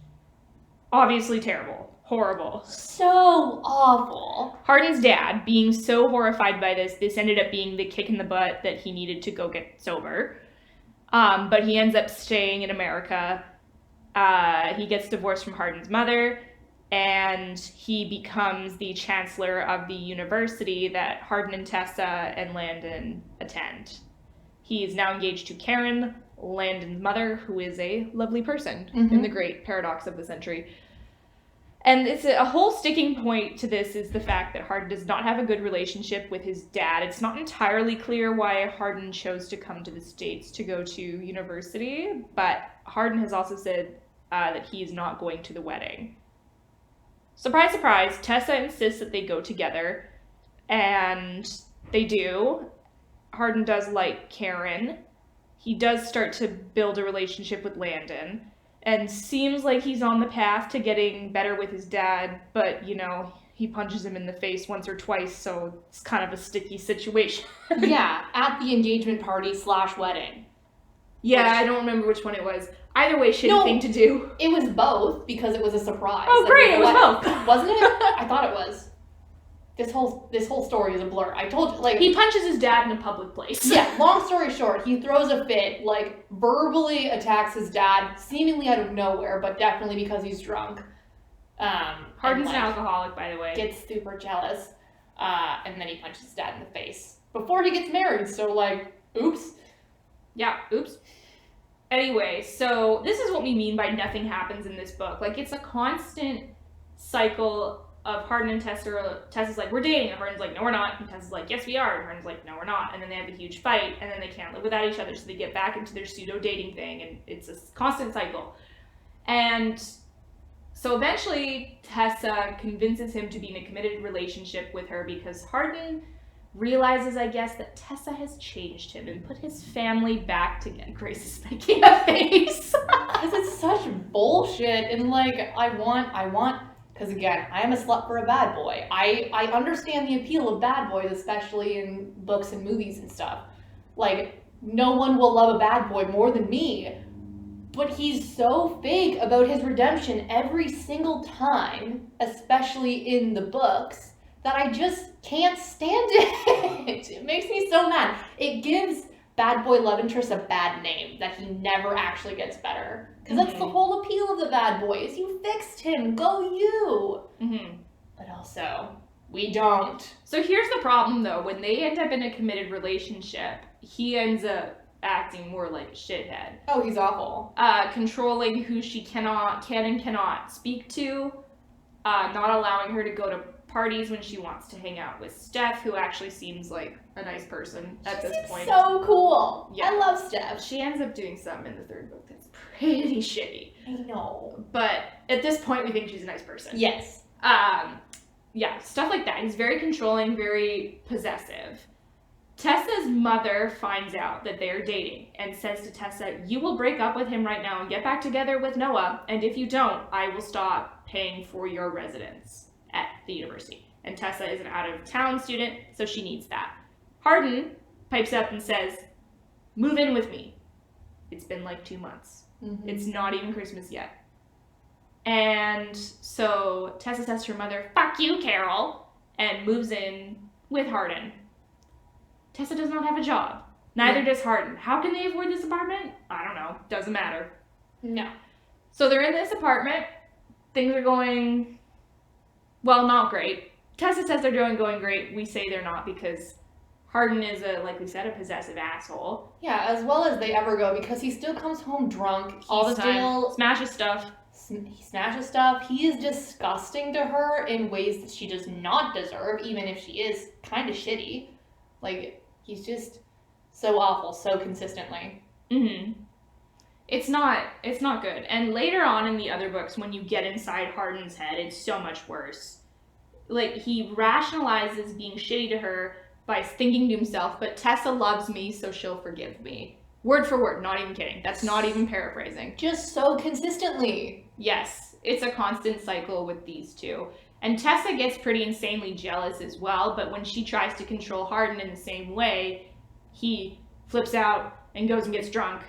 Obviously terrible. Horrible. So awful. Hardin's dad, being so horrified by this ended up being the kick in the butt that he needed to go get sober. But he ends up staying in America. He gets divorced from Hardin's mother, and he becomes the chancellor of the university that Hardin and Tessa and Landon attend. He is now engaged to Karen, Landon's mother, who is a lovely person in the great paradox of the century. And it's a whole sticking point to this is the fact that Hardin does not have a good relationship with his dad. It's not entirely clear why Hardin chose to come to the States to go to university, but Hardin has also said that he is not going to the wedding. Surprise, surprise, Tessa insists that they go together, and they do. Hardin does like Karen. He does start to build a relationship with Landon, and seems like he's on the path to getting better with his dad, but, you know, he punches him in the face once or twice, so it's kind of a sticky situation. Yeah, at the engagement party / wedding. Yeah, I don't remember which one it was. Either way, shitty thing to do. It was both, because it was a surprise. Oh, great, it was both. Wasn't it? I thought it was. This whole story is a blur. I told you, like... He punches his dad in a public place. Yeah, long story short, he throws a fit, like, verbally attacks his dad, seemingly out of nowhere, but definitely because he's drunk. Hardin's an alcoholic, by the way. Gets super jealous, and then he punches his dad in the face. Before he gets married, so, like, oops. Yeah, oops. Anyway, so this is what we mean by nothing happens in this book. Like, it's a constant cycle of Hardin and Tessa. Tessa's like, we're dating, and Hardin's like, no, we're not. And Tessa's like, yes, we are. And Hardin's like, no, we're not. And then they have a huge fight, and then they can't live without each other, so they get back into their pseudo-dating thing, and it's a constant cycle. And so eventually, Tessa convinces him to be in a committed relationship with her because Hardin realizes, I guess, that Tessa has changed him and put his family back together. Grace is making a face. Because it's such bullshit, and, like, I want... Because, again, I am a slut for a bad boy. I understand the appeal of bad boys, especially in books and movies and stuff. Like, no one will love a bad boy more than me. But he's so fake about his redemption every single time, especially in the books, that I just can't stand it. It makes me so mad. It gives bad boy love interest a bad name, that he never actually gets better. Because that's the whole appeal of the bad boy, is you fixed him, go you. But also, we don't. So here's the problem, though. When they end up in a committed relationship, he ends up acting more like a shithead. Oh, he's awful. Controlling who she can and cannot speak to, not allowing her to go to parties when she wants to hang out with Steph, who actually seems like a nice person at this point. So cool. Yeah. I love Steph. She ends up doing something in the third book that's pretty shitty. I know. But at this point, we think she's a nice person. Yes. Yeah, stuff like that. He's very controlling, very possessive. Tessa's mother finds out that they are dating and says to Tessa, you will break up with him right now and get back together with Noah, and if you don't, I will stop paying for your residence at the university. And Tessa is an out-of-town student, so she needs that. Hardin pipes up and says, move in with me. It's been like 2 months. It's not even Christmas yet. And so Tessa says to her mother, fuck you, Carol, and moves in with Hardin. Tessa does not have a job. Neither does Hardin. How can they afford this apartment? I don't know. Doesn't matter. No. So they're in this apartment. Things are going, well, not great. Tessa says they're going great. We say they're not because Hardin is like we said, a possessive asshole. Yeah, as well as they ever go, because he still comes home drunk. All the time. Smashes stuff. He smashes stuff. He is disgusting to her in ways that she does not deserve, even if she is kind of shitty. Like, he's just so awful, so consistently. It's not good. And later on in the other books, when you get inside Hardin's head, it's so much worse. Like, he rationalizes being shitty to her by thinking to himself, but Tessa loves me, so she'll forgive me. Word for word, not even kidding. That's not even paraphrasing. Just so consistently. Yes. it's a constant cycle with these two. And Tessa gets pretty insanely jealous as well, but when she tries to control Hardin in the same way, he flips out and goes and gets drunk,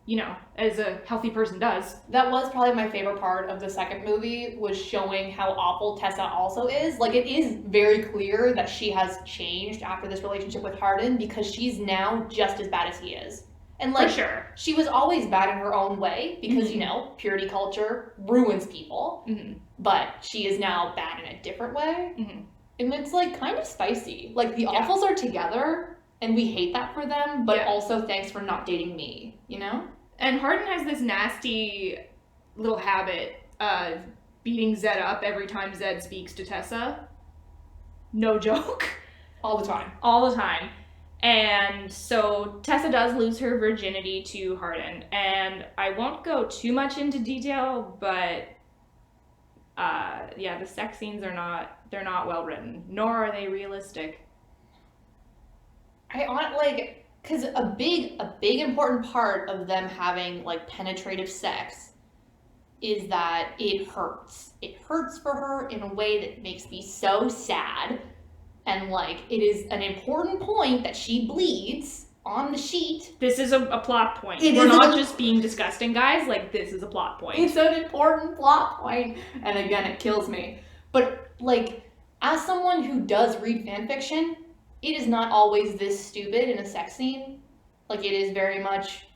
you know, as a healthy person does. That was probably my favorite part of the second movie, was showing how awful Tessa also is. Like, it is very clear that she has changed after this relationship with Hardin, because she's now just as bad as he is. And, like, For sure. she was always bad in her own way, because, you know, purity culture ruins people. But she is now bad in a different way. And it's, like, kind of spicy. Like, the Awfuls are together, and we hate that for them, but also thanks for not dating me, you know? And Hardin has this nasty little habit of beating Zed up every time Zed speaks to Tessa. No joke. All the time. All the time. And so Tessa does lose her virginity to Hardin. And I won't go too much into detail, but the sex scenes are not well written, nor are they realistic. Because a big important part of them having, like, penetrative sex is that it hurts. It hurts for her in a way that makes me so sad. And, like, it is an important point that she bleeds on the sheet. This is a plot point. We're not just being disgusting, guys. Like, this is a plot point. It's an important plot point. And again, it kills me. But, like, as someone who does read fanfiction, it is not always this stupid in a sex scene. Like, it is very much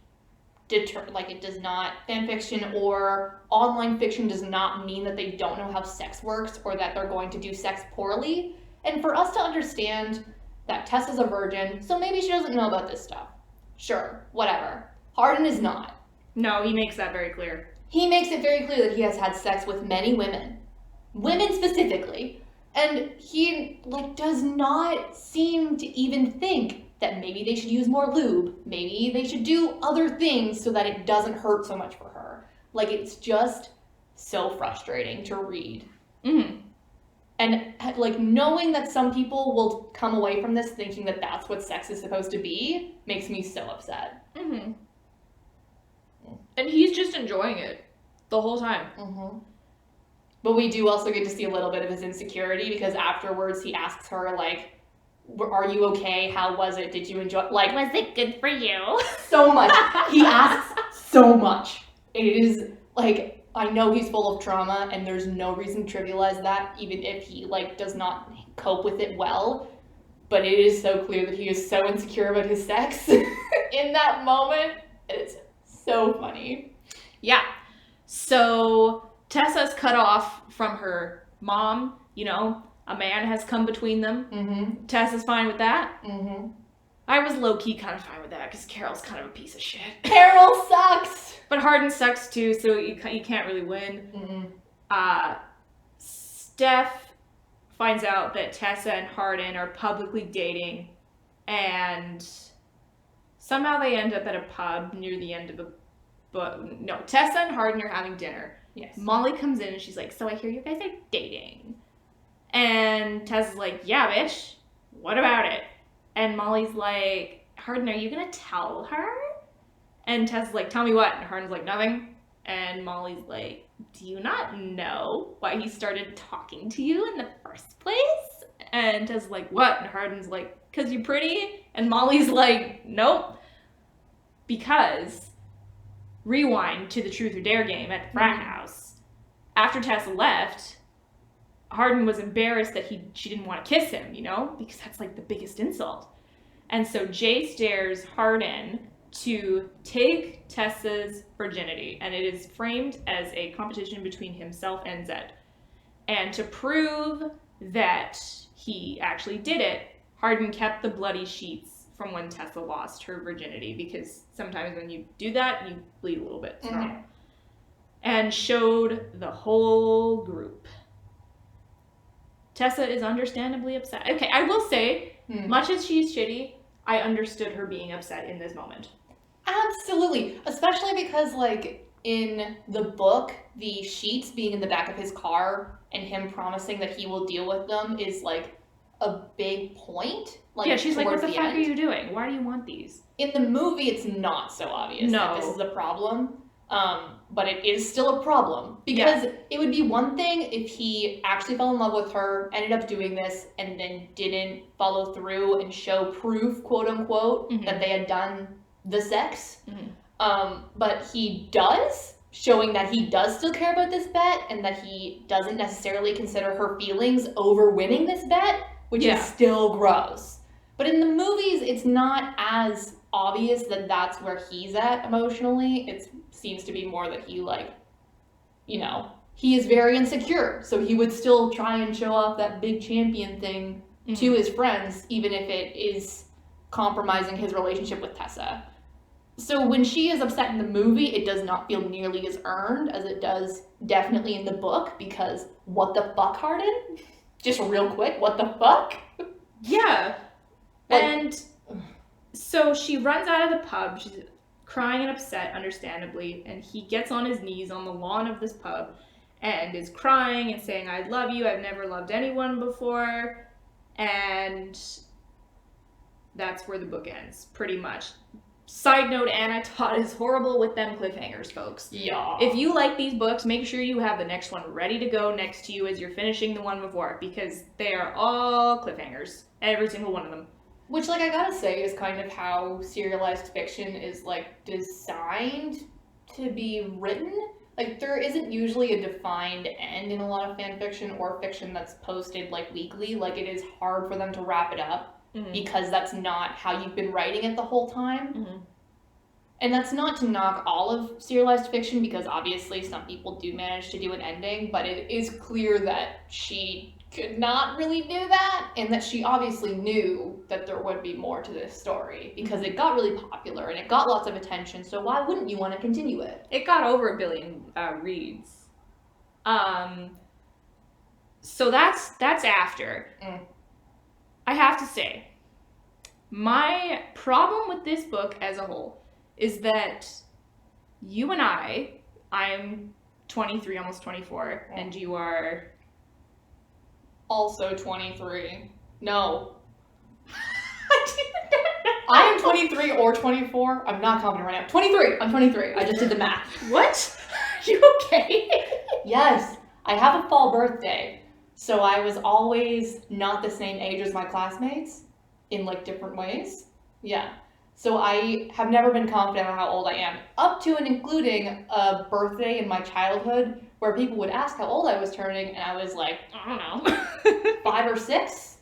it does not, fanfiction or online fiction does not mean that they don't know how sex works or that they're going to do sex poorly. And for us to understand that Tessa's a virgin, so maybe she doesn't know about this stuff. Sure, whatever. Hardin is not. No, he makes that very clear. He makes it very clear that he has had sex with many women. Women specifically. And he, like, does not seem to even think that maybe they should use more lube. Maybe they should do other things so that it doesn't hurt so much for her. Like, it's just so frustrating to read. And, like, knowing that some people will come away from this thinking that that's what sex is supposed to be makes me so upset. And he's just enjoying it the whole time. But we do also get to see a little bit of his insecurity, because afterwards he asks her, like, are you okay? How was it? Did you enjoy? Like, was it good for you? So much. He asks so much. It is, like, I know he's full of trauma, and there's no reason to trivialize that, even if he, like, does not cope with it well. But it is so clear that he is so insecure about his sex in that moment. It's so funny. Yeah. So Tessa's cut off from her mom, you know, a man has come between them. Tessa's fine with that. I was low-key kind of fine with that, because Carol's kind of a piece of shit. Carol sucks! But Hardin sucks too, so you can't really win. Steph finds out that Tessa and Hardin are publicly dating, and somehow they end up at a pub near the end of Tessa and Hardin are having dinner. Yes. Molly comes in and she's like, so I hear you guys are dating. And Tessa's like, yeah, bitch, what about it? And Molly's like, Hardin, are you gonna tell her? And Tessa's like, tell me what? And Hardin's like, nothing. And Molly's like, do you not know why he started talking to you in the first place? And Tessa's like, what? And Hardin's like, 'cause you're pretty? And Molly's like, nope. Because, rewind to the Truth or Dare game at the frat house. After Tessa left, Hardin was embarrassed that she didn't want to kiss him, you know? Because that's, like, the biggest insult. And so Jay dares Hardin to take Tessa's virginity, and it is framed as a competition between himself and Zed. And to prove that he actually did it, Hardin kept the bloody sheets from when Tessa lost her virginity, because sometimes when you do that, you bleed a little bit. And showed the whole group. Tessa is understandably upset. Okay, I will say, much as she's shitty, I understood her being upset in this moment. Absolutely. Especially because, like, in the book, the sheets being in the back of his car and him promising that he will deal with them is, like, a big point. Like, yeah, she's like, what the fuck end. are you doing? Why do you want these? In the movie, it's not so obvious that this is a problem. But it is still a problem because it would be one thing if he actually fell in love with her, ended up doing this, and then didn't follow through and show proof, quote unquote, that they had done the sex. But he does, showing that he does still care about this bet and that he doesn't necessarily consider her feelings over winning this bet, which is still gross. But in the movies, it's not as obvious that that's where he's at emotionally. It seems to be more that he, like, you know, he is very insecure. So he would still try and show off that big champion thing to his friends, even if it is compromising his relationship with Tessa. So when she is upset in the movie, it does not feel nearly as earned as it does definitely in the book, because what the fuck, Hardin? Just real quick, what the fuck? Yeah. Like, and so she runs out of the pub. She's crying and upset, understandably, and he gets on his knees on the lawn of this pub and is crying and saying, I love you, I've never loved anyone before. And that's where the book ends, pretty much. Side note, Anna Todd is horrible with them cliffhangers, folks. Yeah. If you like these books, make sure you have the next one ready to go next to you as you're finishing the one before, because they are all cliffhangers. Every single one of them. Which, like, I gotta say is kind of how serialized fiction is, like, designed to be written. Like, there isn't usually a defined end in a lot of fan fiction or fiction that's posted, like, weekly. Like, it is hard for them to wrap it up. Because that's not how you've been writing it the whole time. And that's not to knock all of serialized fiction, because obviously some people do manage to do an ending, but it is clear that she could not really do that, and that she obviously knew that there would be more to this story, because it got really popular and it got lots of attention, so why wouldn't you want to continue it? It got over 1 billion reads. So that's after. I have to say, my problem with this book as a whole is that you and I'm 23, almost 24, and you are also 23. No. I am 23 or 24. I'm not confident right now. 23. I'm 23. I just did the math. What? Are you okay? Yes. I have a fall birthday. So I was always not the same age as my classmates in, like, different ways. Yeah. So I have never been confident on how old I am, up to and including a birthday in my childhood where people would ask how old I was turning, and I was like, I don't know, 5 or 6?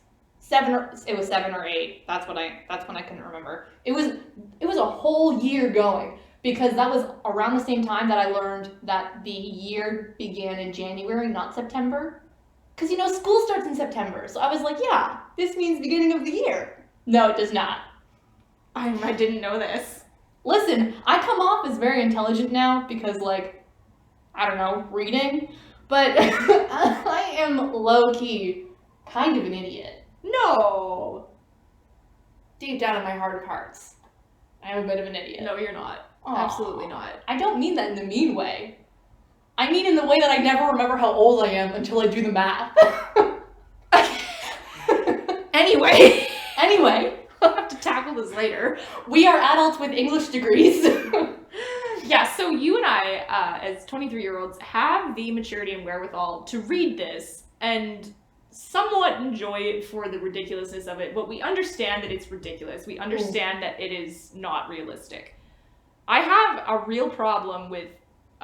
It was 7 or 8. That's when I couldn't remember. It was a whole year going, because that was around the same time that I learned that the year began in January, not September. Because, you know, school starts in September. So I was like, yeah, this means beginning of the year. No, it does not. I didn't know this. Listen, I come off as very intelligent now because, like, I don't know, reading. But I am low-key kind of an idiot. No. Deep down in my heart of hearts, I am a bit of an idiot. No, you're not. Aww. Absolutely not. I don't mean that in the mean way. I mean in the way that I never remember how old I am until I do the math. Anyway, we'll have to tackle this later. We are adults with English degrees. Yeah, so you and I, as 23-year-olds, have the maturity and wherewithal to read this and somewhat enjoy it for the ridiculousness of it, but we understand that it's ridiculous. We understand that it is not realistic. I have a real problem with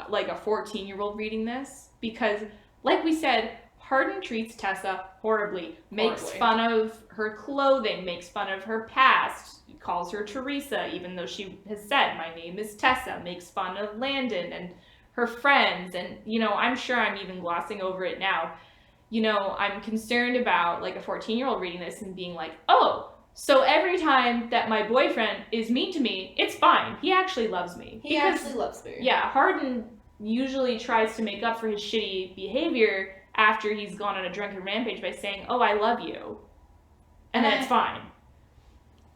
like a 14-year-old reading this, because like we said, Hardin treats Tessa horribly, makes fun of her clothing, makes fun of her past, calls her Teresa, even though she has said, my name is Tessa, makes fun of Landon and her friends, and, you know, I'm sure I'm even glossing over it now. You know, I'm concerned about, like, a 14-year-old reading this and being like, oh, so every time that my boyfriend is mean to me, it's fine. He actually loves me. He actually loves me. Yeah, Hardin usually tries to make up for his shitty behavior after he's gone on a drunken rampage by saying, oh, I love you. And then it's fine.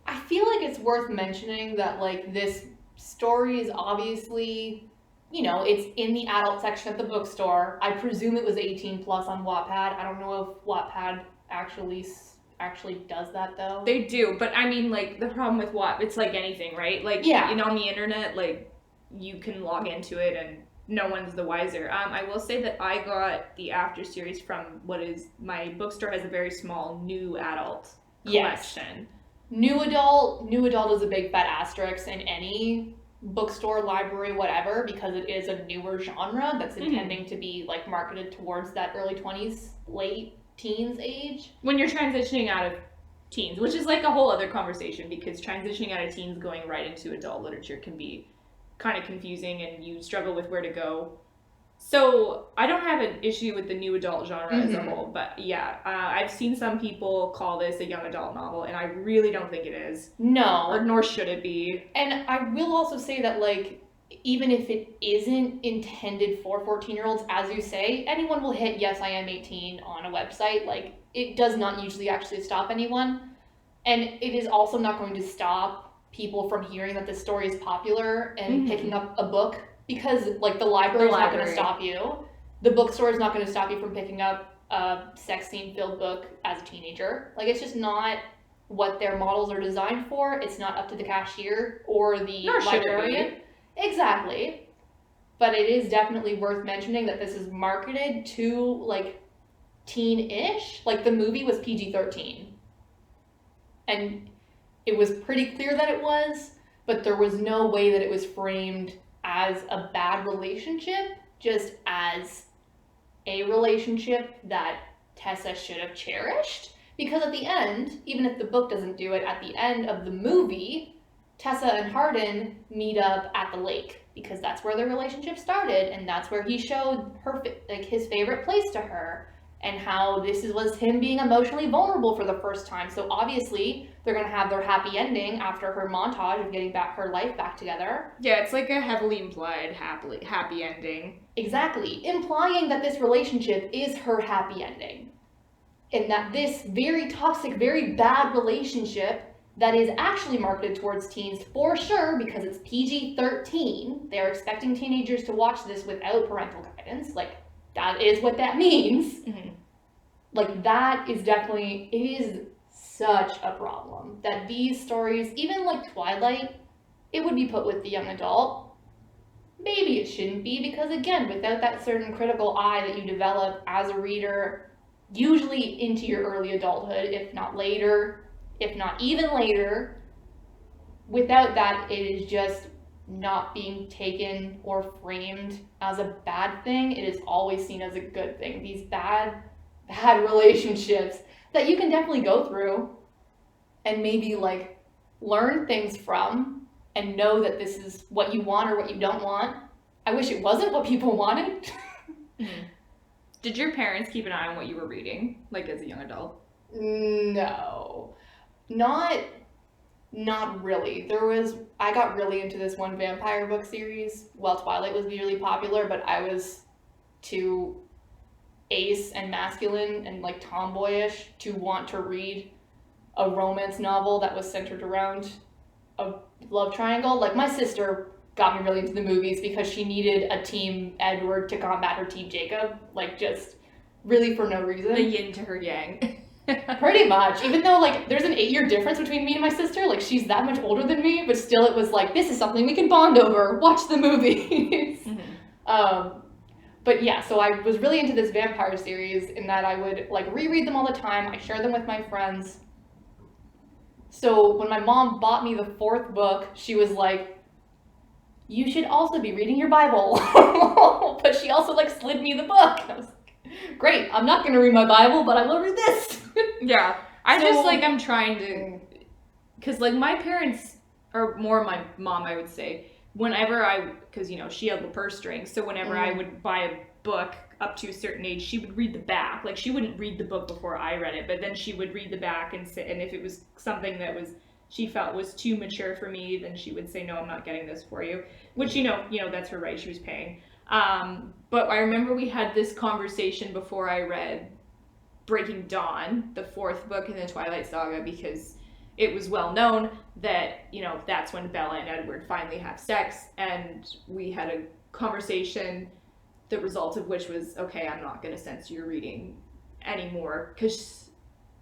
I feel like it's worth mentioning that, like, this story is obviously, you know, it's in the adult section at the bookstore. I presume it was 18 plus on Wattpad. I don't know if Wattpad actually does that, though. They do, but I mean, like, the problem with Wattpad, it's like anything, right? Like, yeah. You know, on the internet, like, you can log into it and no one's the wiser. I will say that I got the after series from my bookstore has a very small new adult collection. Yes. New adult is a big fat asterisk in any bookstore, library, whatever, because it is a newer genre that's intending to be like marketed towards that early 20s, late teens age. When you're transitioning out of teens, which is like a whole other conversation, because transitioning out of teens going right into adult literature can be kind of confusing and you struggle with where to go. So I don't have an issue with the new adult genre as a whole, but yeah, I've seen some people call this a young adult novel, and I really don't think it is. No. Nor should it be. And I will also say that, like, even if it isn't intended for 14-year-olds, as you say, anyone will hit yes, I am 18 on a website. Like, it does not usually actually stop anyone. And it is also not going to stop people from hearing that this story is popular and picking up a book. Because, like, the library is not going to stop you. The bookstore is not going to stop you from picking up a sex scene-filled book as a teenager. Like, it's just not what their models are designed for. It's not up to the cashier or the librarian. Exactly. But it is definitely worth mentioning that this is marketed to, like, teen-ish. Like, the movie was PG-13. And it was pretty clear that it was, but there was no way that it was framed as a bad relationship, just as a relationship that Tessa should have cherished. Because at the end, even if the book doesn't do it, at the end of the movie, Tessa and Hardin meet up at the lake, because that's where their relationship started, and that's where he showed her, like, his favorite place to her, and how was him being emotionally vulnerable for the first time. So obviously, they're going to have their happy ending after her montage of getting her life back together. Yeah, it's like a heavily implied happy ending. Exactly. Implying that this relationship is her happy ending. And that this very toxic, very bad relationship that is actually marketed towards teens for sure, because it's PG-13. They're expecting teenagers to watch this without parental guidance. Like, that is what that means. Like, that is definitely, it is such a problem that these stories, even like Twilight, it would be put with the young adult. Maybe it shouldn't be, because again, without that certain critical eye that you develop as a reader, usually into your early adulthood, if not later, if not even later, without that, it is just not being taken or framed as a bad thing. It is always seen as a good thing. These bad relationships that you can definitely go through and maybe, like, learn things from and know that this is what you want or what you don't want. I wish it wasn't what people wanted. Did your parents keep an eye on what you were reading, like, as a young adult? No. Not really. I got really into this one vampire book series while Twilight was really popular, but I was too ace and masculine and, like, tomboyish to want to read a romance novel that was centered around a love triangle. Like, my sister got me really into the movies because she needed a Team Edward to combat her Team Jacob, like, just really for no reason. The yin to her yang. Pretty much. Even though, like, there's an 8-year difference between me and my sister, like, she's that much older than me, but still it was like, this is something we can bond over. Watch the movies. But yeah, so I was really into this vampire series in that I would, like, reread them all the time. I share them with my friends. So when my mom bought me the 4th book, she was like, you should also be reading your Bible. But she also, like, slid me the book. I was like, great, I'm not going to read my Bible, but I will read this. Yeah. I'm trying to, because, like, my parents, or more my mom, I would say, because, you know, she had the purse strings, so whenever I would buy a book up to a certain age, she would read the back. Like, she wouldn't read the book before I read it, but then she would read the back and if it was something that she felt was too mature for me, then she would say, no, I'm not getting this for you, which, you know, that's her right, she was paying. But I remember we had this conversation before I read Breaking Dawn, the 4th book in the Twilight Saga, because it was well known that, you know, that's when Bella and Edward finally have sex, and we had a conversation, the result of which was, okay, I'm not going to censor your reading anymore, because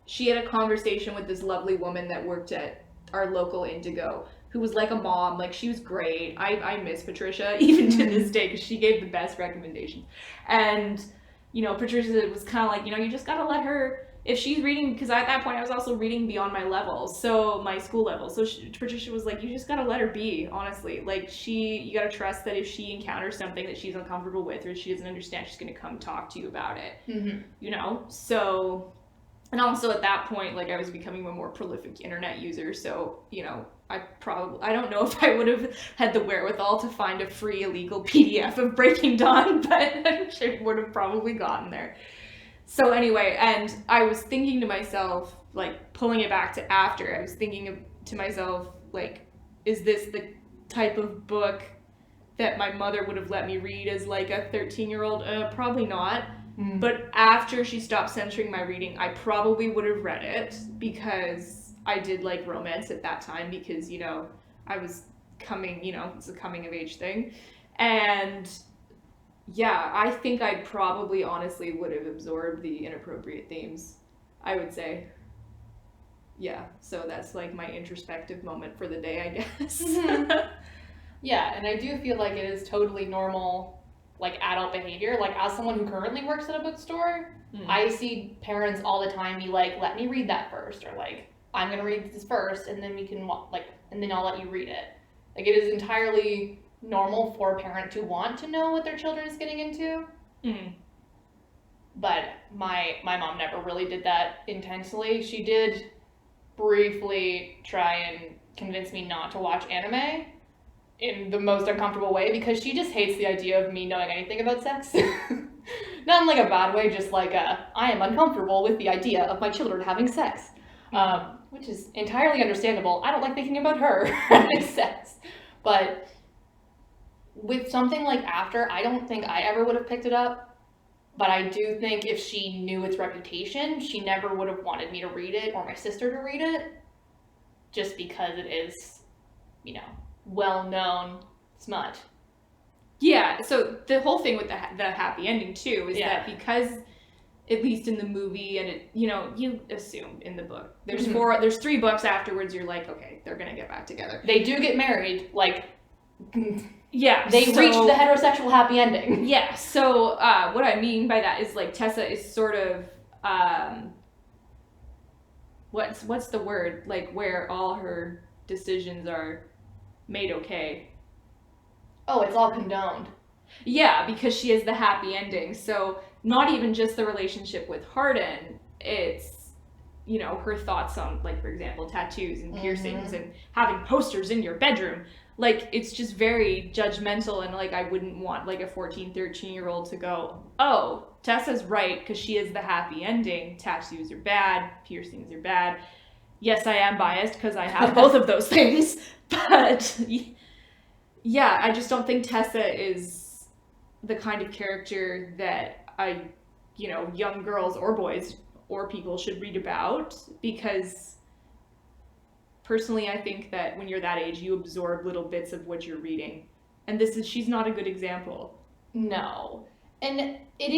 she had a conversation with this lovely woman that worked at our local Indigo who was like a mom. Like, she was great. I miss Patricia even to this day because she gave the best recommendations. And, you know, Patricia was kind of like, you know, you just gotta let her, if she's reading, because at that point I was also reading beyond my levels, so my school level. So Patricia was like, you just gotta let her be, honestly. Like, you gotta trust that if she encounters something that she's uncomfortable with or she doesn't understand, she's gonna come talk to you about it. You know? So, and also at that point, like, I was becoming a more prolific internet user, so, you know, I don't know if I would have had the wherewithal to find a free illegal PDF of Breaking Dawn, but I'm sure it would have probably gotten there. So anyway, and I was thinking to myself, like, pulling it back to after, I was thinking to myself, like, is this the type of book that my mother would have let me read as, like, a 13-year-old? Probably not. But after she stopped censoring my reading, I probably would have read it, because I did like romance at that time, because, you know, I was coming, you know, it's a coming of age thing. And yeah, I think I probably honestly would have absorbed the inappropriate themes, I would say. Yeah, so that's like my introspective moment for the day, I guess. Yeah, and I do feel like it is totally normal, like, adult behavior. Like, as someone who currently works at a bookstore, I see parents all the time be like, let me read that first, or like, I'm gonna read this first, and then we can, like, and then I'll let you read it. Like, it is entirely normal for a parent to want to know what their children is getting into. But my mom never really did that intentionally. She did briefly try and convince me not to watch anime in the most uncomfortable way, because she just hates the idea of me knowing anything about sex. Not in like a bad way, just like I am uncomfortable with the idea of my children having sex, which is entirely understandable. I don't like thinking about her having sex. But with something like After, I don't think I ever would have picked it up, but I do think if she knew its reputation, she never would have wanted me to read it or my sister to read it, just because it is, you know, well-known smut. Yeah, so the whole thing with the happy ending too is that because, at least in the movie, and it, you know, you assume in the book, there's 3 books afterwards, you're like, okay, they're gonna get back together. They do get married, like, yeah, they reached the heterosexual happy ending. Yeah, so what I mean by that is, like, Tessa is sort of, what's the word, like, where all her decisions are made okay. Oh, it's all condoned. Yeah, because she has the happy ending. So not even just the relationship with Hardin, it's, you know, her thoughts on, like, for example, tattoos and piercings and having posters in your bedroom. Like, it's just very judgmental, and, like, I wouldn't want, like, a 14, 13-year-old to go, oh, Tessa's right because she is the happy ending. Tattoos are bad. Piercings are bad. Yes, I am biased because I have both of those things. But yeah, I just don't think Tessa is the kind of character that you know, young girls or boys or people should read about, because personally I think that when you're that age, you absorb little bits of what you're reading. And she's not a good example. No. And it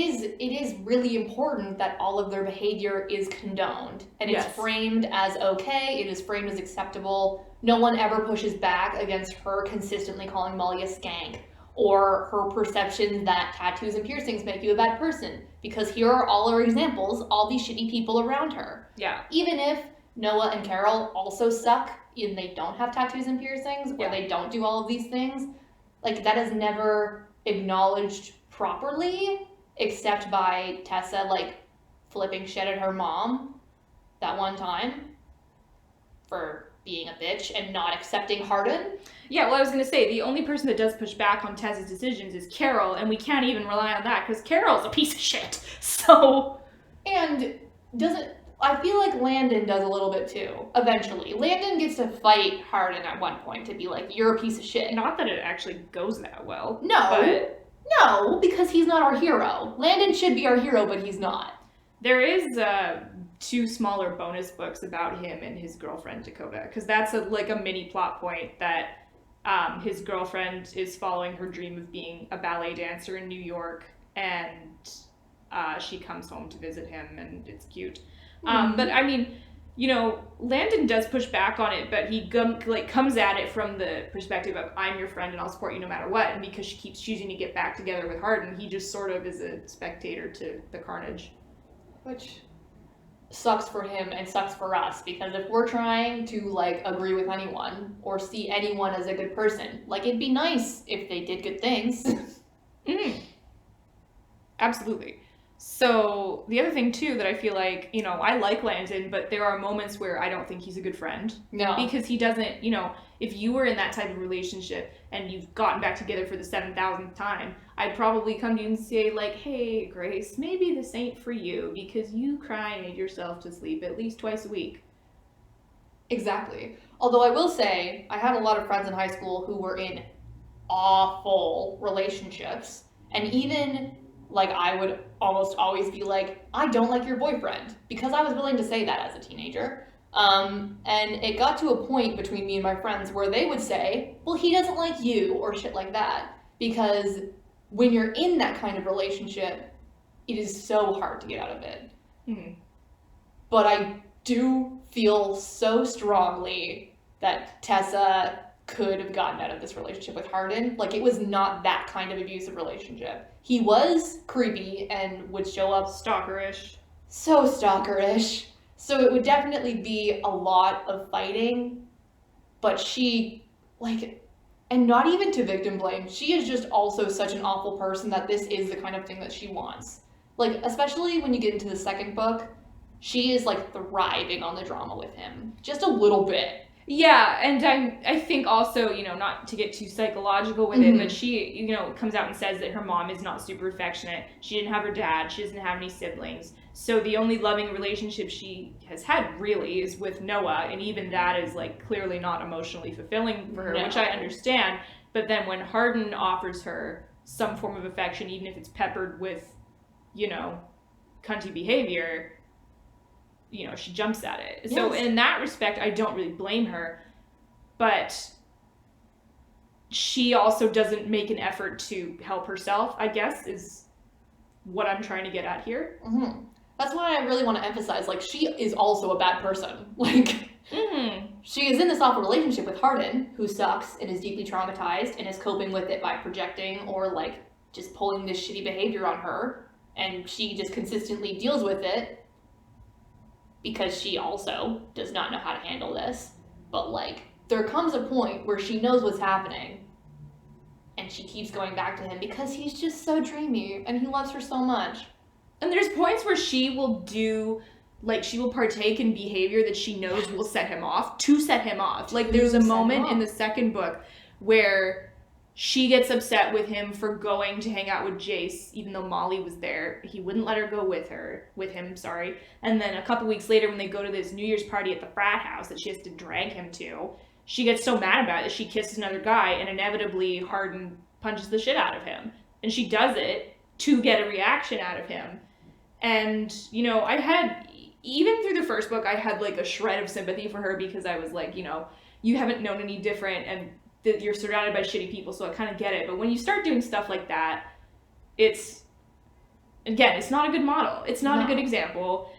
is really important that all of their behavior is condoned, and it's framed as okay, it is framed as acceptable. No one ever pushes back against her consistently calling Molly a skank, or her perception that tattoos and piercings make you a bad person, because here are all her examples, all these shitty people around her. Yeah. Even if Noah and Carol also suck and they don't have tattoos and piercings, or they don't do all of these things, like, that is never acknowledged properly, except by Tessa, like, flipping shit at her mom that one time for being a bitch and not accepting Hardin. Yeah, well, I was going to say, the only person that does push back on Tessa's decisions is Carol, and we can't even rely on that because Carol's a piece of shit. So... And I feel like Landon does a little bit too, eventually. Landon gets to fight Hardin at one point to be like, you're a piece of shit. Not that it actually goes that well. No, because he's not our hero. Landon should be our hero, but he's not. There is 2 smaller bonus books about him and his girlfriend, Dakota, because that's a mini plot point that his girlfriend is following her dream of being a ballet dancer in New York, and she comes home to visit him, and it's cute. But I mean, Landon does push back on it, but he comes at it from the perspective of, I'm your friend and I'll support you no matter what. And because she keeps choosing to get back together with Hardin, he just sort of is a spectator to the carnage. Which sucks for him and sucks for us, because if we're trying to, like, agree with anyone or see anyone as a good person, like, it'd be nice if they did good things. Absolutely. So the other thing too that I feel like, I like Landon, but there are moments where I don't think he's a good friend. No. Because he doesn't, if you were in that type of relationship and you've gotten back together for the 7,000th time, I'd probably come to you and say, like, hey, Grace, maybe this ain't for you because you cry yourself to sleep at least twice a week. Exactly. Although I will say, I had a lot of friends in high school who were in awful relationships, and even, like, I would almost always be like, I don't like your boyfriend, because I was willing to say that as a teenager. And it got to a point between me and my friends where they would say, well, he doesn't like you, or shit like that, because when you're in that kind of relationship, it is so hard to get out of it. Mm-hmm. But I do feel so strongly that Tessa could have gotten out of this relationship with Hardin. Like, it was not that kind of abusive relationship. He was creepy and would show up Stalkerish. so stalkerish. So it would definitely be a lot of fighting, but she, like, and not even to victim blame, she is just also such an awful person that this is the kind of thing that she wants. Like, especially when you get into the second book, she is, like, thriving on the drama with him. Just a little bit. Yeah, and I think also, not to get too psychological with it, but she, comes out and says that her mom is not super affectionate. She didn't have her dad. She doesn't have any siblings. So the only loving relationship she has had, really, is with Noah, and even that is, like, clearly not emotionally fulfilling for her, which I understand. But then when Hardin offers her some form of affection, even if it's peppered with, cunty behavior, she jumps at it. Yes. So in that respect, I don't really blame her, but she also doesn't make an effort to help herself, I guess, is what I'm trying to get at here. Mm-hmm. That's why I really want to emphasize, like, she is also a bad person. Like, she is in this awful relationship with Hardin, who sucks and is deeply traumatized and is coping with it by projecting or, like, just pulling this shitty behavior on her, and she just consistently deals with it because she also does not know how to handle this. But, like, there comes a point where she knows what's happening, and she keeps going back to him because he's just so dreamy, and he loves her so much. And there's points where she will she will partake in behavior that she knows will set him off, to set him off. Like, there's a moment in the second book where she gets upset with him for going to hang out with Jace, even though Molly was there. He wouldn't let her go with him. And then a couple weeks later, when they go to this New Year's party at the frat house that she has to drag him to, she gets so mad about it that she kisses another guy, and inevitably Hardin punches the shit out of him. And she does it to get a reaction out of him. And, I had, even through the first book, I had, like, a shred of sympathy for her because I was like, you haven't known any different, and that you're surrounded by shitty people, so I kind of get it. But when you start doing stuff like that, it's not a good model. It's not a good example.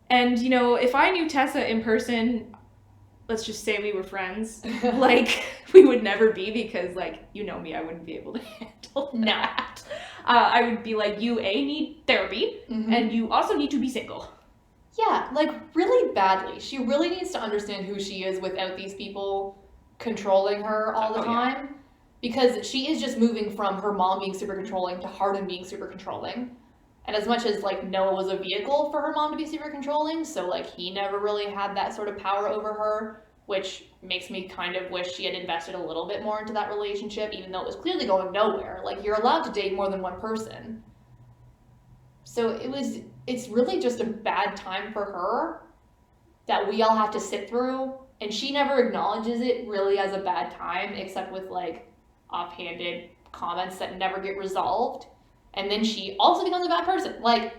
And, if I knew Tessa in person, let's just say we were friends, like, we would never be, because, like, me, I wouldn't be able to handle that. I would be like, you, need therapy, and you also need to be single. Yeah, like, really badly. She really needs to understand who she is without these people controlling her all the time. Yeah. Because she is just moving from her mom being super controlling to Hardin being super controlling. And as much as, like, Noah was a vehicle for her mom to be super controlling, so, like, he never really had that sort of power over her, which makes me kind of wish she had invested a little bit more into that relationship, even though it was clearly going nowhere. Like, you're allowed to date more than one person. So it's really just a bad time for her that we all have to sit through, and she never acknowledges it really as a bad time, except with, like, offhanded comments that never get resolved. And then she also becomes a bad person. Like,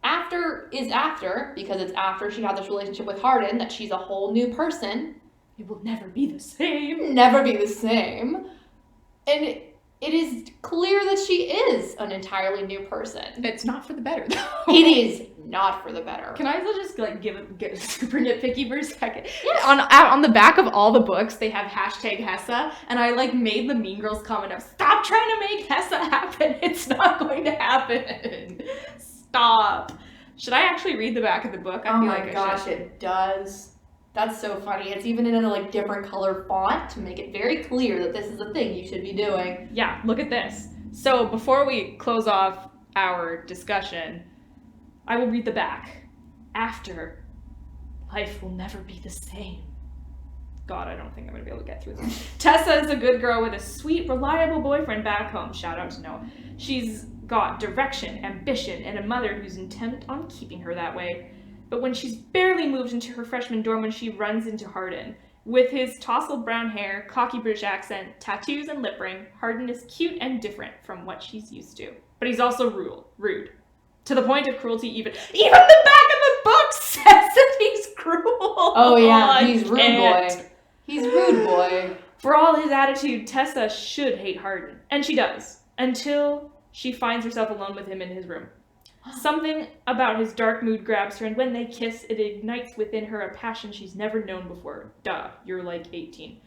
after, because it's after she had this relationship with Hardin, that she's a whole new person. It will never be the same. Never be the same. And It is clear that she is an entirely new person. It's not for the better, though. It is not for the better. Can I just like get super nitpicky for a second? Yes. On the back of all the books, they have hashtag Hessa, and I like made the Mean Girls comment of, stop trying to make Hessa happen. It's not going to happen. Stop. Should I actually read the back of the book? I Oh feel my like I gosh, should. it does. That's so funny. It's even in a like different color font to make it very clear that this is a thing you should be doing. Yeah, look at this. So before we close off our discussion, I will read the back. After, life will never be the same. God, I don't think I'm going to be able to get through this. Tessa is a good girl with a sweet, reliable boyfriend back home. Shout out to Noah. She's got direction, ambition, and a mother who's intent on keeping her that way. But when she's barely moved into her freshman dorm, when she runs into Hardin. With his tousled brown hair, cocky British accent, tattoos, and lip ring, Hardin is cute and different from what she's used to. But he's also rude. To the point of cruelty even the back of the book says that he's cruel. Oh yeah, he's rude can't. boy. He's rude boy. For all his attitude, Tessa should hate Hardin. And she does. Until she finds herself alone with him in his room. Something about his dark mood grabs her, and when they kiss, it ignites within her a passion she's never known before. Duh, you're like 18.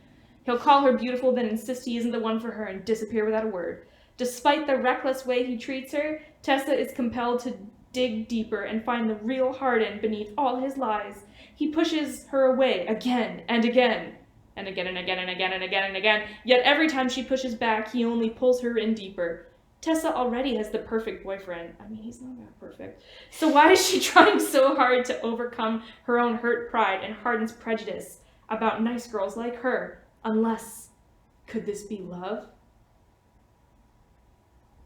He'll call her beautiful, then insist he isn't the one for her, and disappear without a word. Despite the reckless way he treats her, Tessa is compelled to dig deeper and find the real Hardin beneath all his lies. He pushes her away again and again, and again and again and again and again and again, yet every time she pushes back, he only pulls her in deeper. Tessa already has the perfect boyfriend. I mean, he's not that perfect. So why is she trying so hard to overcome her own hurt pride and Hardin's prejudice about nice girls like her? Unless, could this be love?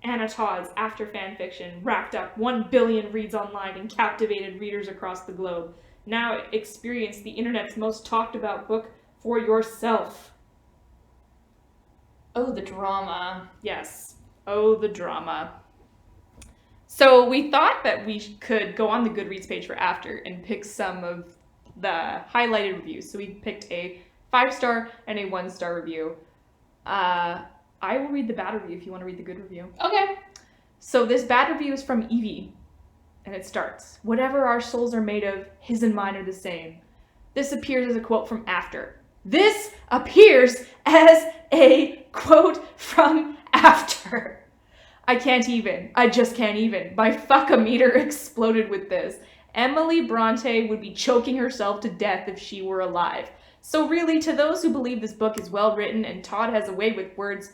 Anna Todd's After Fanfiction racked up 1 billion reads online and captivated readers across the globe. Now experience the internet's most talked about book for yourself. Oh, the drama. Yes. Oh, the drama. So we thought that we could go on the Goodreads page for After and pick some of the highlighted reviews. So we picked a 5-star and a 1-star review. I will read the bad review if you want to read the good review. Okay. So this bad review is from Evie, and it starts, "Whatever our souls are made of, his and mine are the same." This appears as a quote from After. This appears as a quote from After. I just can't even. My fuck-a-meter exploded with this. Emily Bronte would be choking herself to death if she were alive. So really, to those who believe this book is well written and Todd has a way with words,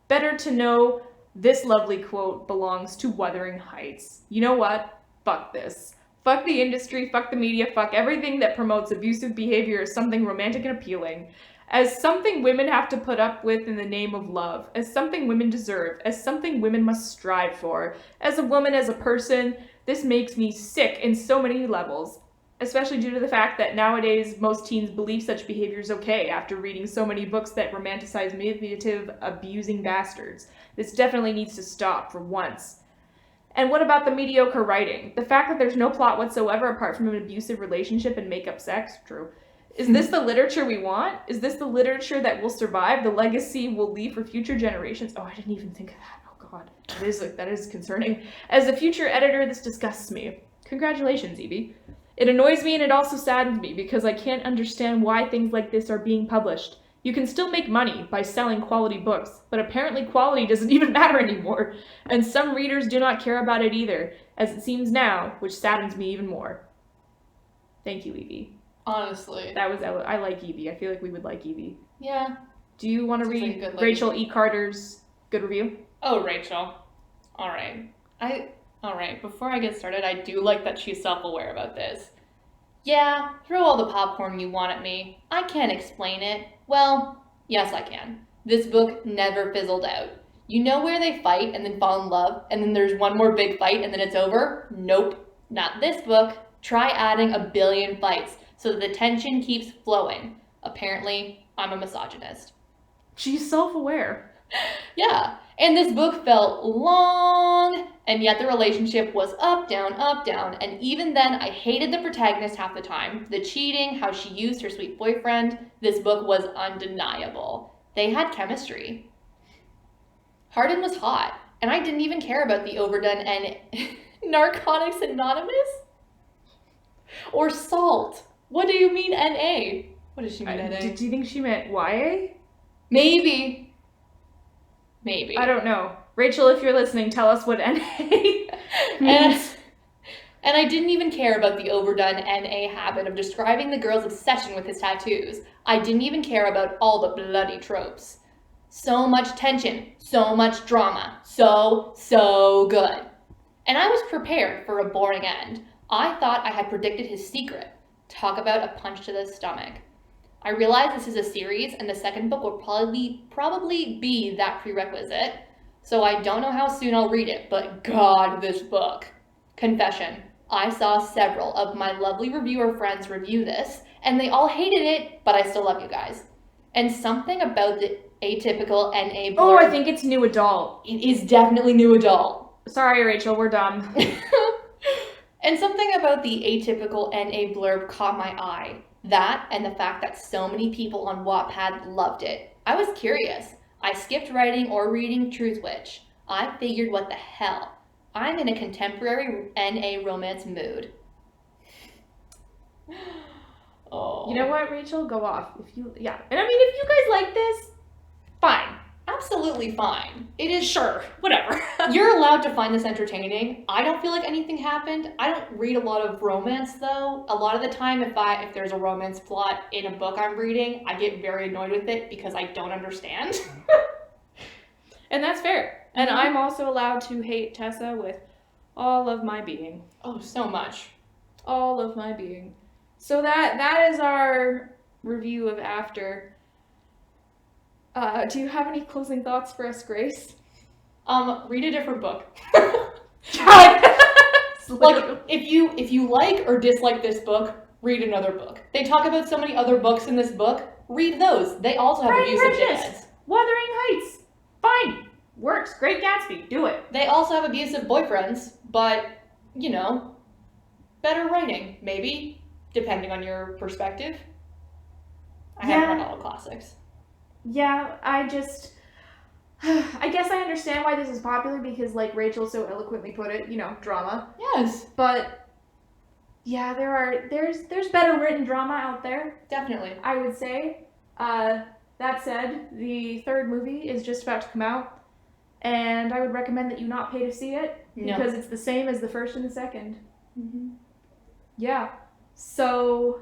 better to know this lovely quote belongs to Wuthering Heights. You know what? Fuck this. Fuck the industry, fuck the media, fuck everything that promotes abusive behavior as something romantic and appealing. As something women have to put up with in the name of love. As something women deserve. As something women must strive for. As a woman, as a person, this makes me sick in so many levels. Especially due to the fact that nowadays most teens believe such behavior is okay after reading so many books that romanticize manipulative, abusing bastards. This definitely needs to stop for once. And what about the mediocre writing? The fact that there's no plot whatsoever apart from an abusive relationship and make-up sex? True. Is this the literature we want? Is this the literature that will survive? The legacy will leave for future generations? Oh, I didn't even think of that. Oh god. That is concerning. As a future editor, this disgusts me. Congratulations, Evie. It annoys me and it also saddens me because I can't understand why things like this are being published. You can still make money by selling quality books, but apparently quality doesn't even matter anymore. And some readers do not care about it either, as it seems now, which saddens me even more. Thank you, Evie. Honestly. I like Evie. I feel like we would like Evie. Yeah. Do you want to Seems like read a good lady. Rachel E. Carter's good review? Oh, Rachel. All right. Before I get started, I do like that she's self-aware about this. Yeah, throw all the popcorn you want at me. I can't explain it. Well, yes, I can. This book never fizzled out. You know where they fight and then fall in love, and then there's one more big fight and then it's over? Nope. Not this book. Try adding 1 billion fights so that the tension keeps flowing. Apparently, I'm a misogynist. She's self-aware. Yeah, and this book felt long, and yet the relationship was up, down, and even then, I hated the protagonist half the time. The cheating, how she used her sweet boyfriend, this book was undeniable. They had chemistry. Hardin was hot, and I didn't even care about the overdone and Narcotics Anonymous? Or SALT. What do you mean NA? What does she mean NA? Do you think she meant YA? Maybe. I don't know. Rachel, if you're listening, tell us what NA means. And I didn't even care about the overdone NA habit of describing the girl's obsession with his tattoos. I didn't even care about all the bloody tropes. So much tension, so much drama, so good. And I was prepared for a boring end. I thought I had predicted his secret. Talk about a punch to the stomach. I realize this is a series, and the second book will probably be that prerequisite, so I don't know how soon I'll read it, but God, this book. Confession. I saw several of my lovely reviewer friends review this, and they all hated it, but I still love you guys. And something about the atypical NA blurb. Oh, I think it's new adult. It is definitely new adult. Sorry, Rachel, we're dumb. And something about the atypical NA blurb caught my eye. That and the fact that so many people on Wattpad loved it. I was curious. I skipped writing or reading Truth Witch. I figured, what the hell? I'm in a contemporary NA romance mood. Oh. You know what, Rachel? Go off. And I mean, if you guys like this, fine. Absolutely fine. It is. Sure, whatever. You're allowed to find this entertaining. I don't feel like anything happened. I don't read a lot of romance though. A lot of the time if there's a romance plot in a book I'm reading, I get very annoyed with it because I don't understand. And that's fair. And I'm also allowed to hate Tessa with all of my being. Oh, so much. All of my being. So that is our review of After. Do you have any closing thoughts for us, Grace? Read a different book. Like, if you like or dislike this book, read another book. They talk about so many other books in this book. Read those. They also have abusive dads. Wuthering Heights. Fine. Works. Great Gatsby. Do it. They also have abusive boyfriends, but, better writing, maybe, depending on your perspective. I haven't read all the classics. Yeah, I guess I understand why this is popular because, like Rachel so eloquently put it, drama. Yes. But yeah, there's better written drama out there. Definitely. I would say. That said, the third movie is just about to come out, and I would recommend that you not pay to see it because it's the same as the first and the second. Mm-hmm. Yeah. So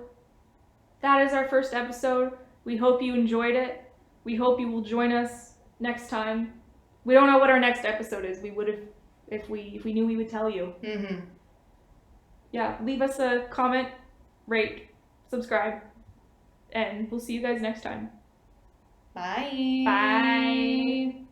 that is our first episode. We hope you enjoyed it. We hope you will join us next time. We don't know what our next episode is. We would have, if we knew, we would tell you. Mm-hmm. Yeah, leave us a comment, rate, subscribe, and we'll see you guys next time. Bye. Bye.